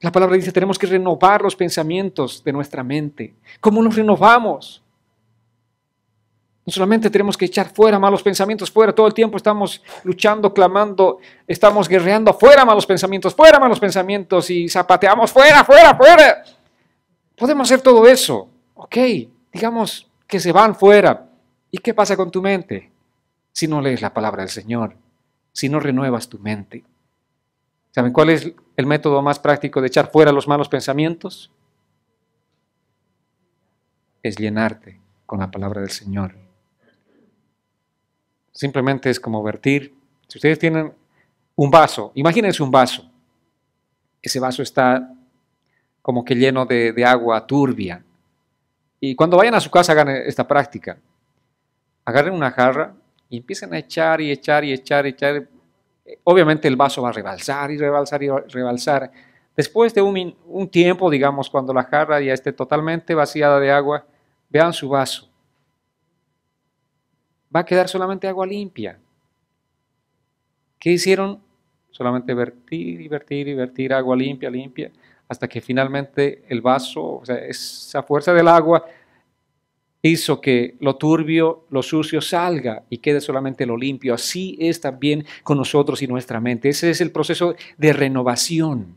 La palabra dice, tenemos que renovar los pensamientos de nuestra mente. ¿Cómo nos renovamos? No solamente tenemos que echar fuera malos pensamientos, fuera, todo el tiempo estamos luchando, clamando, estamos guerreando, fuera malos pensamientos y zapateamos, fuera. Podemos hacer todo eso, ok, digamos que se van fuera. ¿Y qué pasa con tu mente? Si no lees la palabra del Señor, si no renuevas tu mente. ¿Saben cuál es el método más práctico de echar fuera los malos pensamientos? Es llenarte con la palabra del Señor. Simplemente es como vertir. Si ustedes tienen un vaso, imagínense un vaso. Ese vaso está como que lleno de agua turbia. Y cuando vayan a su casa hagan esta práctica. Agarren una jarra y empiecen a echar y echar. Obviamente el vaso va a rebalsar y rebalsar. Después de un tiempo, digamos, cuando la jarra ya esté totalmente vaciada de agua, vean su vaso. Va a quedar solamente agua limpia. ¿Qué hicieron? Solamente vertir agua limpia, hasta que finalmente el vaso, o sea, esa fuerza del agua hizo que lo turbio, lo sucio salga y quede solamente lo limpio. Así es también con nosotros y nuestra mente. Ese es el proceso de renovación.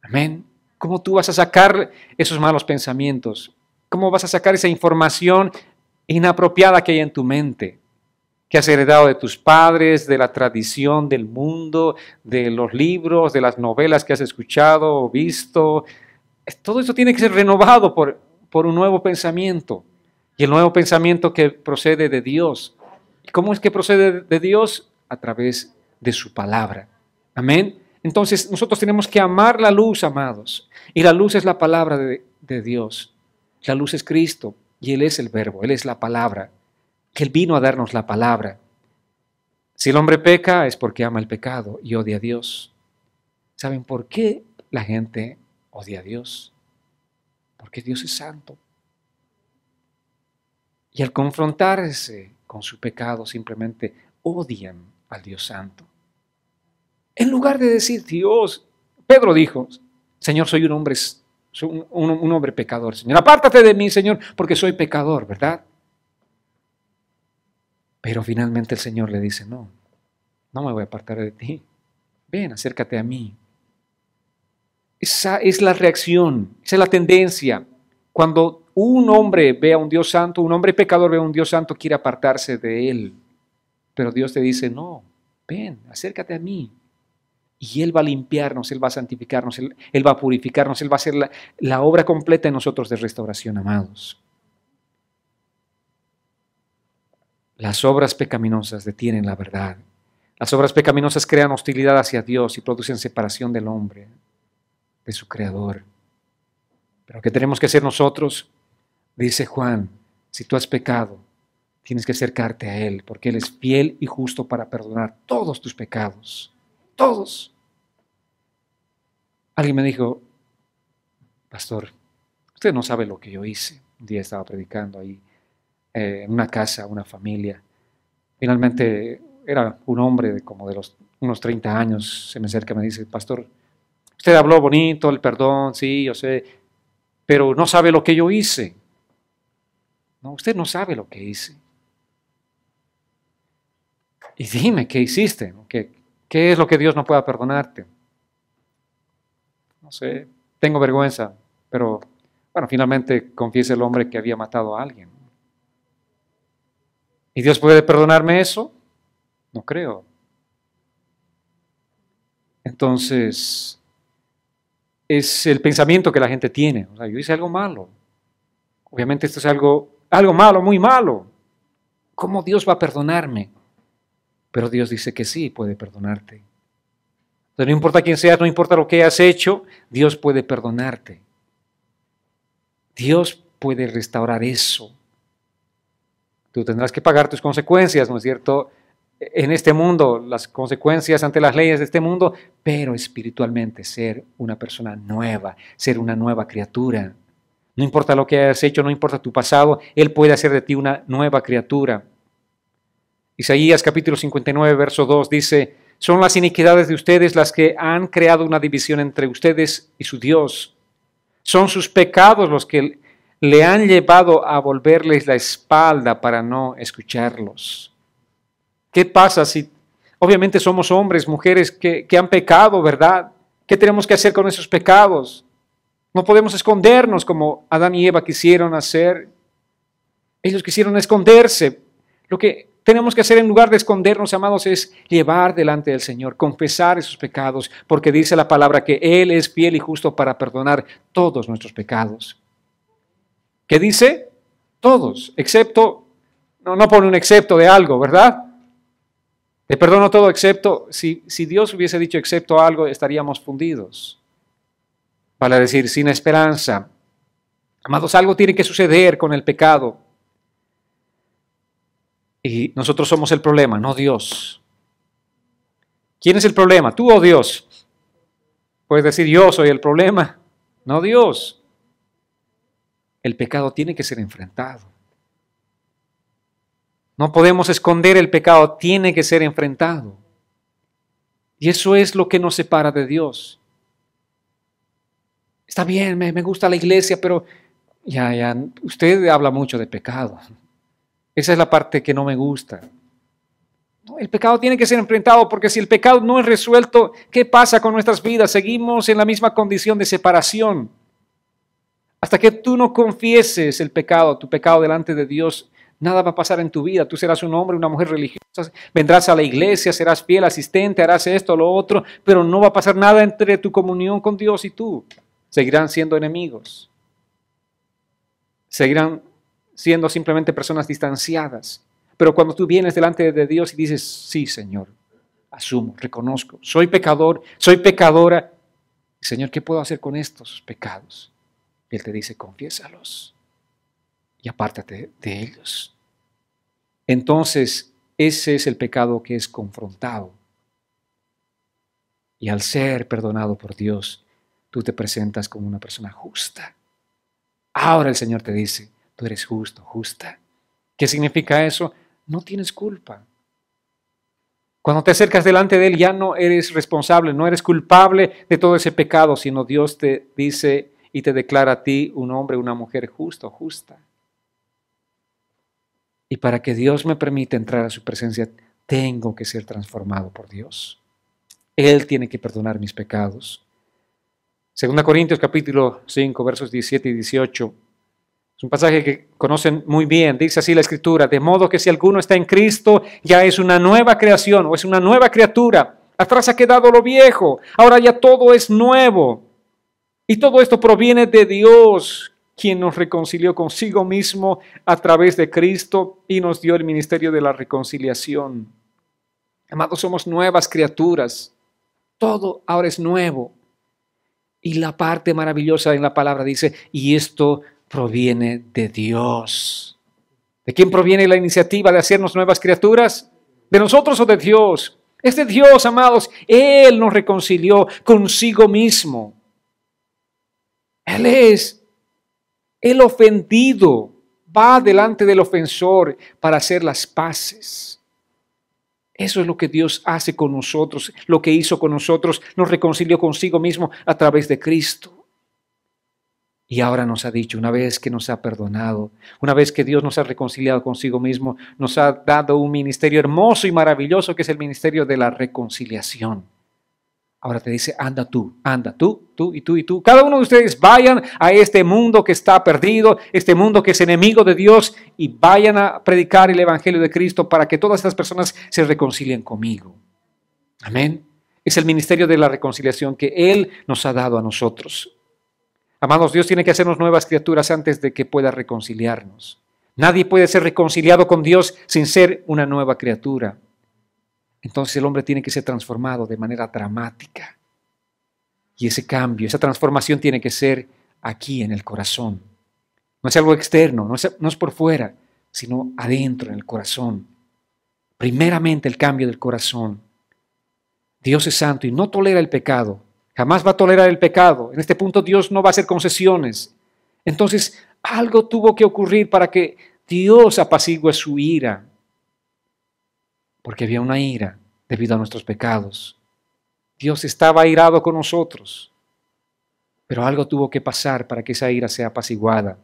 Amén. ¿Cómo tú vas a sacar esos malos pensamientos? ¿Cómo vas a sacar esa información inapropiada que hay en tu mente? Que has heredado de tus padres, de la tradición del mundo, de los libros, de las novelas que has escuchado o visto. Todo eso tiene que ser renovado por un nuevo pensamiento. Y el nuevo pensamiento que procede de Dios. ¿Y cómo es que procede de Dios? A través de su palabra. Amén. Entonces nosotros tenemos que amar la luz, amados. Y la luz es la palabra de Dios. La luz es Cristo y Él es el verbo, Él es la palabra. Que Él vino a darnos la palabra. Si el hombre peca es porque ama el pecado y odia a Dios. ¿Saben por qué la gente odia a Dios? Porque Dios es santo. Y al confrontarse con su pecado simplemente odian al Dios santo. En lugar de decir, Dios, Pedro dijo, Señor, soy un hombre pecador. Señor, apártate de mí, Señor, porque soy pecador, ¿verdad? Pero finalmente el Señor le dice, no me voy a apartar de ti. Ven, acércate a mí. Esa es la reacción, esa es la tendencia. Cuando un hombre ve a un Dios santo, un hombre pecador ve a un Dios santo, quiere apartarse de él. Pero Dios te dice, no, ven, acércate a mí. Y Él va a limpiarnos, Él va a santificarnos, Él va a purificarnos, Él va a hacer la obra completa en nosotros de restauración, amados. Las obras pecaminosas detienen la verdad. Las obras pecaminosas crean hostilidad hacia Dios y producen separación del hombre, de su Creador. Pero ¿qué tenemos que hacer nosotros? Dice Juan, si tú has pecado, tienes que acercarte a Él, porque Él es fiel y justo para perdonar todos tus pecados. Todos. Alguien me dijo, pastor, usted no sabe lo que yo hice. Un día estaba predicando ahí en una casa, una familia. Finalmente era un hombre de como de unos 30 años, se me acerca y me dice, pastor, usted habló bonito, el perdón, sí, yo sé, pero no sabe lo que yo hice. No, usted no sabe lo que hice. Y dime, ¿qué hiciste? ¿Qué es lo que Dios no pueda perdonarte? No sé, tengo vergüenza, pero bueno, finalmente confiesa el hombre que había matado a alguien. ¿Y Dios puede perdonarme eso? No creo. Entonces, es el pensamiento que la gente tiene. O sea, yo hice algo malo. Obviamente esto es algo malo, muy malo. ¿Cómo Dios va a perdonarme? Pero Dios dice que sí, puede perdonarte. Entonces, no importa quién seas, no importa lo que hayas hecho, Dios puede perdonarte. Dios puede restaurar eso. Tú tendrás que pagar tus consecuencias, ¿no es cierto? En este mundo, las consecuencias ante las leyes de este mundo, pero espiritualmente ser una persona nueva, ser una nueva criatura. No importa lo que hayas hecho, no importa tu pasado, Él puede hacer de ti una nueva criatura. Isaías capítulo 59, verso 2 dice, son las iniquidades de ustedes las que han creado una división entre ustedes y su Dios. Son sus pecados los que le han llevado a volverles la espalda para no escucharlos. ¿Qué pasa si obviamente somos hombres, mujeres que han pecado, ¿verdad? ¿Qué tenemos que hacer con esos pecados? No podemos escondernos como Adán y Eva quisieron hacer. Ellos quisieron esconderse. Lo que tenemos que hacer en lugar de escondernos, amados, es llevar delante del Señor, confesar esos pecados, porque dice la palabra que Él es fiel y justo para perdonar todos nuestros pecados. ¿Qué dice? Todos, excepto, no pone un excepto de algo, ¿verdad? Te perdono todo excepto, si Dios hubiese dicho excepto algo, estaríamos fundidos. Vale decir, sin esperanza. Amados, algo tiene que suceder con el pecado. Y nosotros somos el problema, no Dios. ¿Quién es el problema? ¿Tú o Dios? Puedes decir, yo soy el problema, no Dios. El pecado tiene que ser enfrentado. No podemos esconder el pecado, tiene que ser enfrentado. Y eso es lo que nos separa de Dios. Está bien, me gusta la iglesia, pero ya, usted habla mucho de pecado. Esa es la parte que no me gusta. No, el pecado tiene que ser enfrentado porque si el pecado no es resuelto, ¿qué pasa con nuestras vidas? Seguimos en la misma condición de separación. Hasta que tú no confieses el pecado, tu pecado delante de Dios, nada va a pasar en tu vida. Tú serás un hombre, una mujer religiosa, vendrás a la iglesia, serás fiel asistente, harás esto, lo otro, pero no va a pasar nada entre tu comunión con Dios y tú. Seguirán siendo enemigos. Seguirán siendo simplemente personas distanciadas. Pero cuando tú vienes delante de Dios y dices, sí, Señor, asumo, reconozco, soy pecador, soy pecadora. Señor, ¿qué puedo hacer con estos pecados? Y Él te dice, confiésalos y apártate de ellos. Entonces, ese es el pecado que es confrontado. Y al ser perdonado por Dios, tú te presentas como una persona justa. Ahora el Señor te dice, tú eres justo, justa. ¿Qué significa eso? No tienes culpa. Cuando te acercas delante de Él ya no eres responsable, no eres culpable de todo ese pecado, sino Dios te dice y te declara a ti un hombre, una mujer justo, justa. Y para que Dios me permita entrar a su presencia, tengo que ser transformado por Dios. Él tiene que perdonar mis pecados. 2 Corintios capítulo 5, versos 17 y 18. Es un pasaje que conocen muy bien. Dice así la Escritura, de modo que si alguno está en Cristo, ya es una nueva creación o es una nueva criatura. Atrás ha quedado lo viejo, ahora ya todo es nuevo. Y todo esto proviene de Dios, quien nos reconcilió consigo mismo a través de Cristo y nos dio el ministerio de la reconciliación. Amados, somos nuevas criaturas. Todo ahora es nuevo. Y la parte maravillosa en la palabra dice, y esto proviene de Dios. ¿De quién proviene la iniciativa de hacernos nuevas criaturas? ¿De nosotros o de Dios? Es de Dios, amados. Él nos reconcilió consigo mismo. Él es el ofendido. Va delante del ofensor para hacer las paces. Eso es lo que Dios hace con nosotros, lo que hizo con nosotros, nos reconcilió consigo mismo a través de Cristo. Y ahora nos ha dicho, una vez que nos ha perdonado, una vez que Dios nos ha reconciliado consigo mismo, nos ha dado un ministerio hermoso y maravilloso que es el ministerio de la reconciliación. Ahora te dice, anda tú, tú y tú y tú. Cada uno de ustedes vayan a este mundo que está perdido, este mundo que es enemigo de Dios, y vayan a predicar el Evangelio de Cristo para que todas estas personas se reconcilien conmigo. Amén. Es el ministerio de la reconciliación que Él nos ha dado a nosotros. Amados, Dios tiene que hacernos nuevas criaturas antes de que pueda reconciliarnos. Nadie puede ser reconciliado con Dios sin ser una nueva criatura. Entonces el hombre tiene que ser transformado de manera dramática. Y ese cambio, esa transformación tiene que ser aquí en el corazón. No es algo externo, no es por fuera, sino adentro en el corazón. Primeramente el cambio del corazón. Dios es santo y no tolera el pecado. Jamás va a tolerar el pecado. En este punto Dios no va a hacer concesiones. Entonces algo tuvo que ocurrir para que Dios apacigüe su ira. Porque había una ira debido a nuestros pecados. Dios estaba airado con nosotros, pero algo tuvo que pasar para que esa ira sea apaciguada.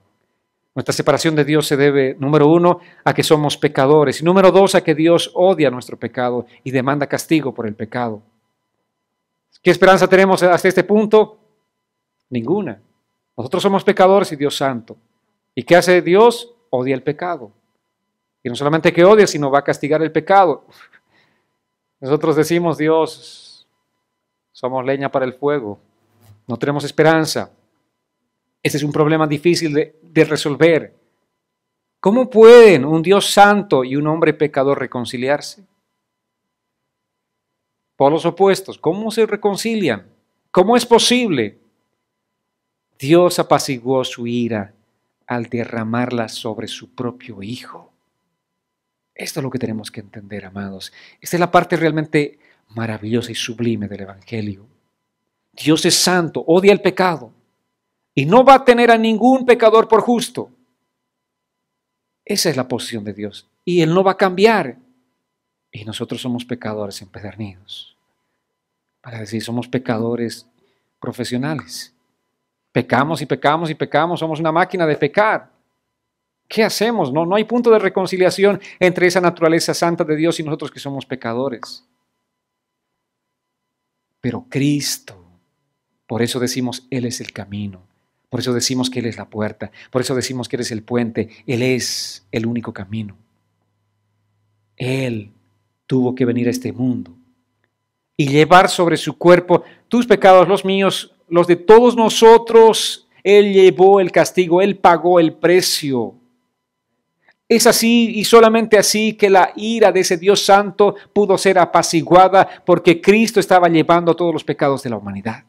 Nuestra separación de Dios se debe, número 1, a que somos pecadores, y número 2, a que Dios odia nuestro pecado y demanda castigo por el pecado. ¿Qué esperanza tenemos hasta este punto? Ninguna. Nosotros somos pecadores y Dios santo. ¿Y qué hace Dios? Odia el pecado. Y no solamente que odia, sino va a castigar el pecado. Nosotros decimos, Dios, somos leña para el fuego. No tenemos esperanza. Ese es un problema difícil de resolver. ¿Cómo pueden un Dios santo y un hombre pecador reconciliarse? Polos opuestos. ¿Cómo se reconcilian? ¿Cómo es posible? Dios apaciguó su ira al derramarla sobre su propio Hijo. Esto es lo que tenemos que entender, amados. Esta es la parte realmente maravillosa y sublime del Evangelio. Dios es santo, odia el pecado y no va a tener a ningún pecador por justo. Esa es la posición de Dios y Él no va a cambiar. Y nosotros somos pecadores empedernidos. Para decir, somos pecadores profesionales. Pecamos y pecamos y pecamos, somos una máquina de pecar. ¿Qué hacemos? No hay punto de reconciliación entre esa naturaleza santa de Dios y nosotros que somos pecadores. Pero Cristo, por eso decimos, Él es el camino. Por eso decimos que Él es la puerta. Por eso decimos que Él es el puente. Él es el único camino. Él tuvo que venir a este mundo y llevar sobre su cuerpo tus pecados, los míos, los de todos nosotros. Él llevó el castigo, Él pagó el precio. Es así y solamente así que la ira de ese Dios santo pudo ser apaciguada porque Cristo estaba llevando todos los pecados de la humanidad.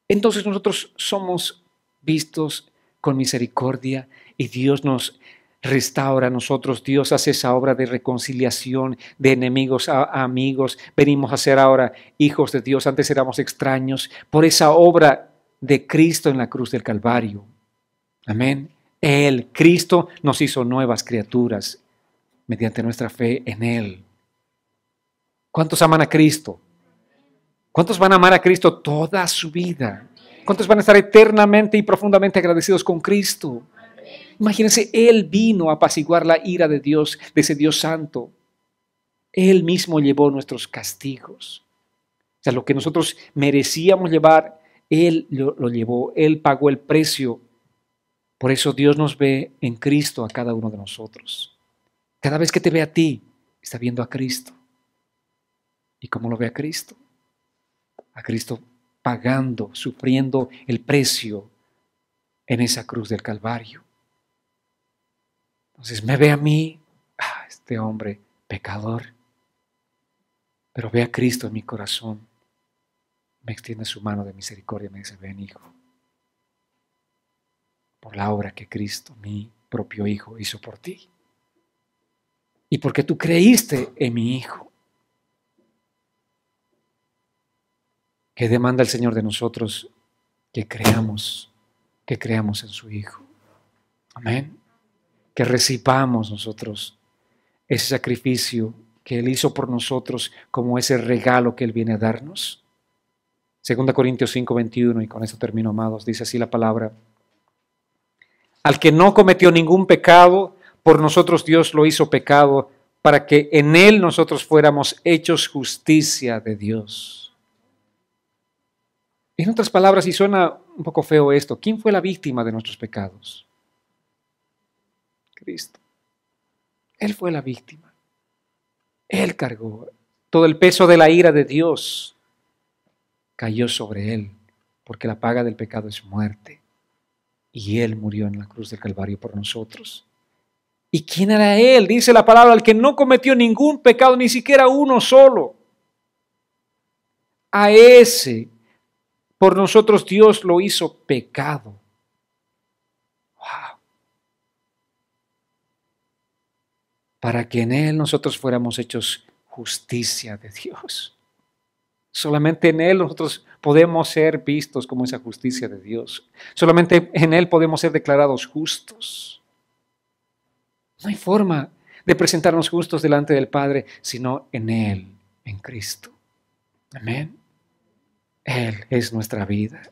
Entonces nosotros somos vistos con misericordia y Dios nos restaura a nosotros. Dios hace esa obra de reconciliación de enemigos a amigos. Venimos a ser ahora hijos de Dios. Antes éramos extraños por esa obra de Cristo en la cruz del Calvario. Amén. Él, Cristo, nos hizo nuevas criaturas mediante nuestra fe en Él. ¿Cuántos aman a Cristo? ¿Cuántos van a amar a Cristo toda su vida? ¿Cuántos van a estar eternamente y profundamente agradecidos con Cristo? Imagínense, Él vino a apaciguar la ira de Dios, de ese Dios santo. Él mismo llevó nuestros castigos. O sea, lo que nosotros merecíamos llevar, Él lo llevó. Él pagó el precio. Por eso Dios nos ve en Cristo a cada uno de nosotros. Cada vez que te ve a ti, está viendo a Cristo. ¿Y cómo lo ve a Cristo? A Cristo pagando, sufriendo el precio en esa cruz del Calvario. Entonces me ve a mí, este hombre pecador, pero ve a Cristo en mi corazón. Me extiende su mano de misericordia y me dice, ven, hijo. Por la obra que Cristo, mi propio Hijo, hizo por ti. Y porque tú creíste en mi Hijo. ¿Qué demanda el Señor de nosotros? Que creamos en su Hijo. Amén. Que recibamos nosotros ese sacrificio que Él hizo por nosotros como ese regalo que Él viene a darnos. 2 Corintios 5:21, y con eso termino, amados, dice así la palabra. Al que no cometió ningún pecado, por nosotros Dios lo hizo pecado para que en Él nosotros fuéramos hechos justicia de Dios. En otras palabras, y suena un poco feo esto, ¿quién fue la víctima de nuestros pecados? Cristo. Él fue la víctima. Él cargó todo el peso de la ira de Dios. Cayó sobre Él, porque la paga del pecado es muerte. Y Él murió en la cruz del Calvario por nosotros. ¿Y quién era Él? Dice la palabra, el que no cometió ningún pecado, ni siquiera uno solo. A ese, por nosotros Dios lo hizo pecado. Wow. Para que en Él nosotros fuéramos hechos justicia de Dios. Solamente en Él nosotros podemos ser vistos como esa justicia de Dios. Solamente en Él podemos ser declarados justos. No hay forma de presentarnos justos delante del Padre, sino en Él, en Cristo. Amén. Él es nuestra vida.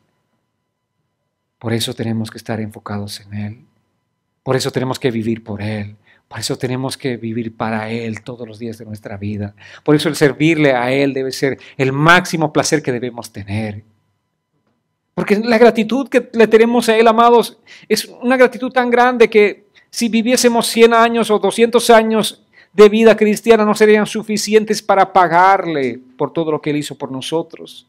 Por eso tenemos que estar enfocados en Él. Por eso tenemos que vivir por Él. Por eso tenemos que vivir para Él todos los días de nuestra vida. Por eso el servirle a Él debe ser el máximo placer que debemos tener. Porque la gratitud que le tenemos a Él, amados, es una gratitud tan grande que si viviésemos 100 años o 200 años de vida cristiana no serían suficientes para pagarle por todo lo que Él hizo por nosotros.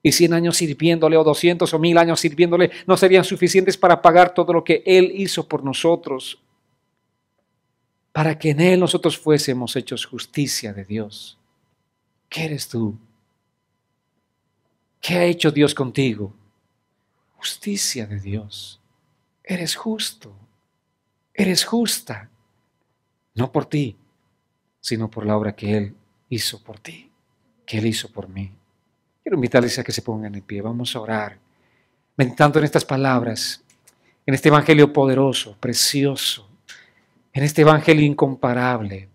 Y 100 años sirviéndole o 200 o 1000 años sirviéndole no serían suficientes para pagar todo lo que Él hizo por nosotros. Para que en Él nosotros fuésemos hechos justicia de Dios. ¿Qué eres tú? ¿Qué ha hecho Dios contigo? Justicia de Dios. Eres justo. Eres justa. No por ti, sino por la obra que Él hizo por ti, que Él hizo por mí. Quiero invitarles a que se pongan en pie. Vamos a orar, meditando en estas palabras, en este evangelio poderoso, precioso, en este evangelio incomparable.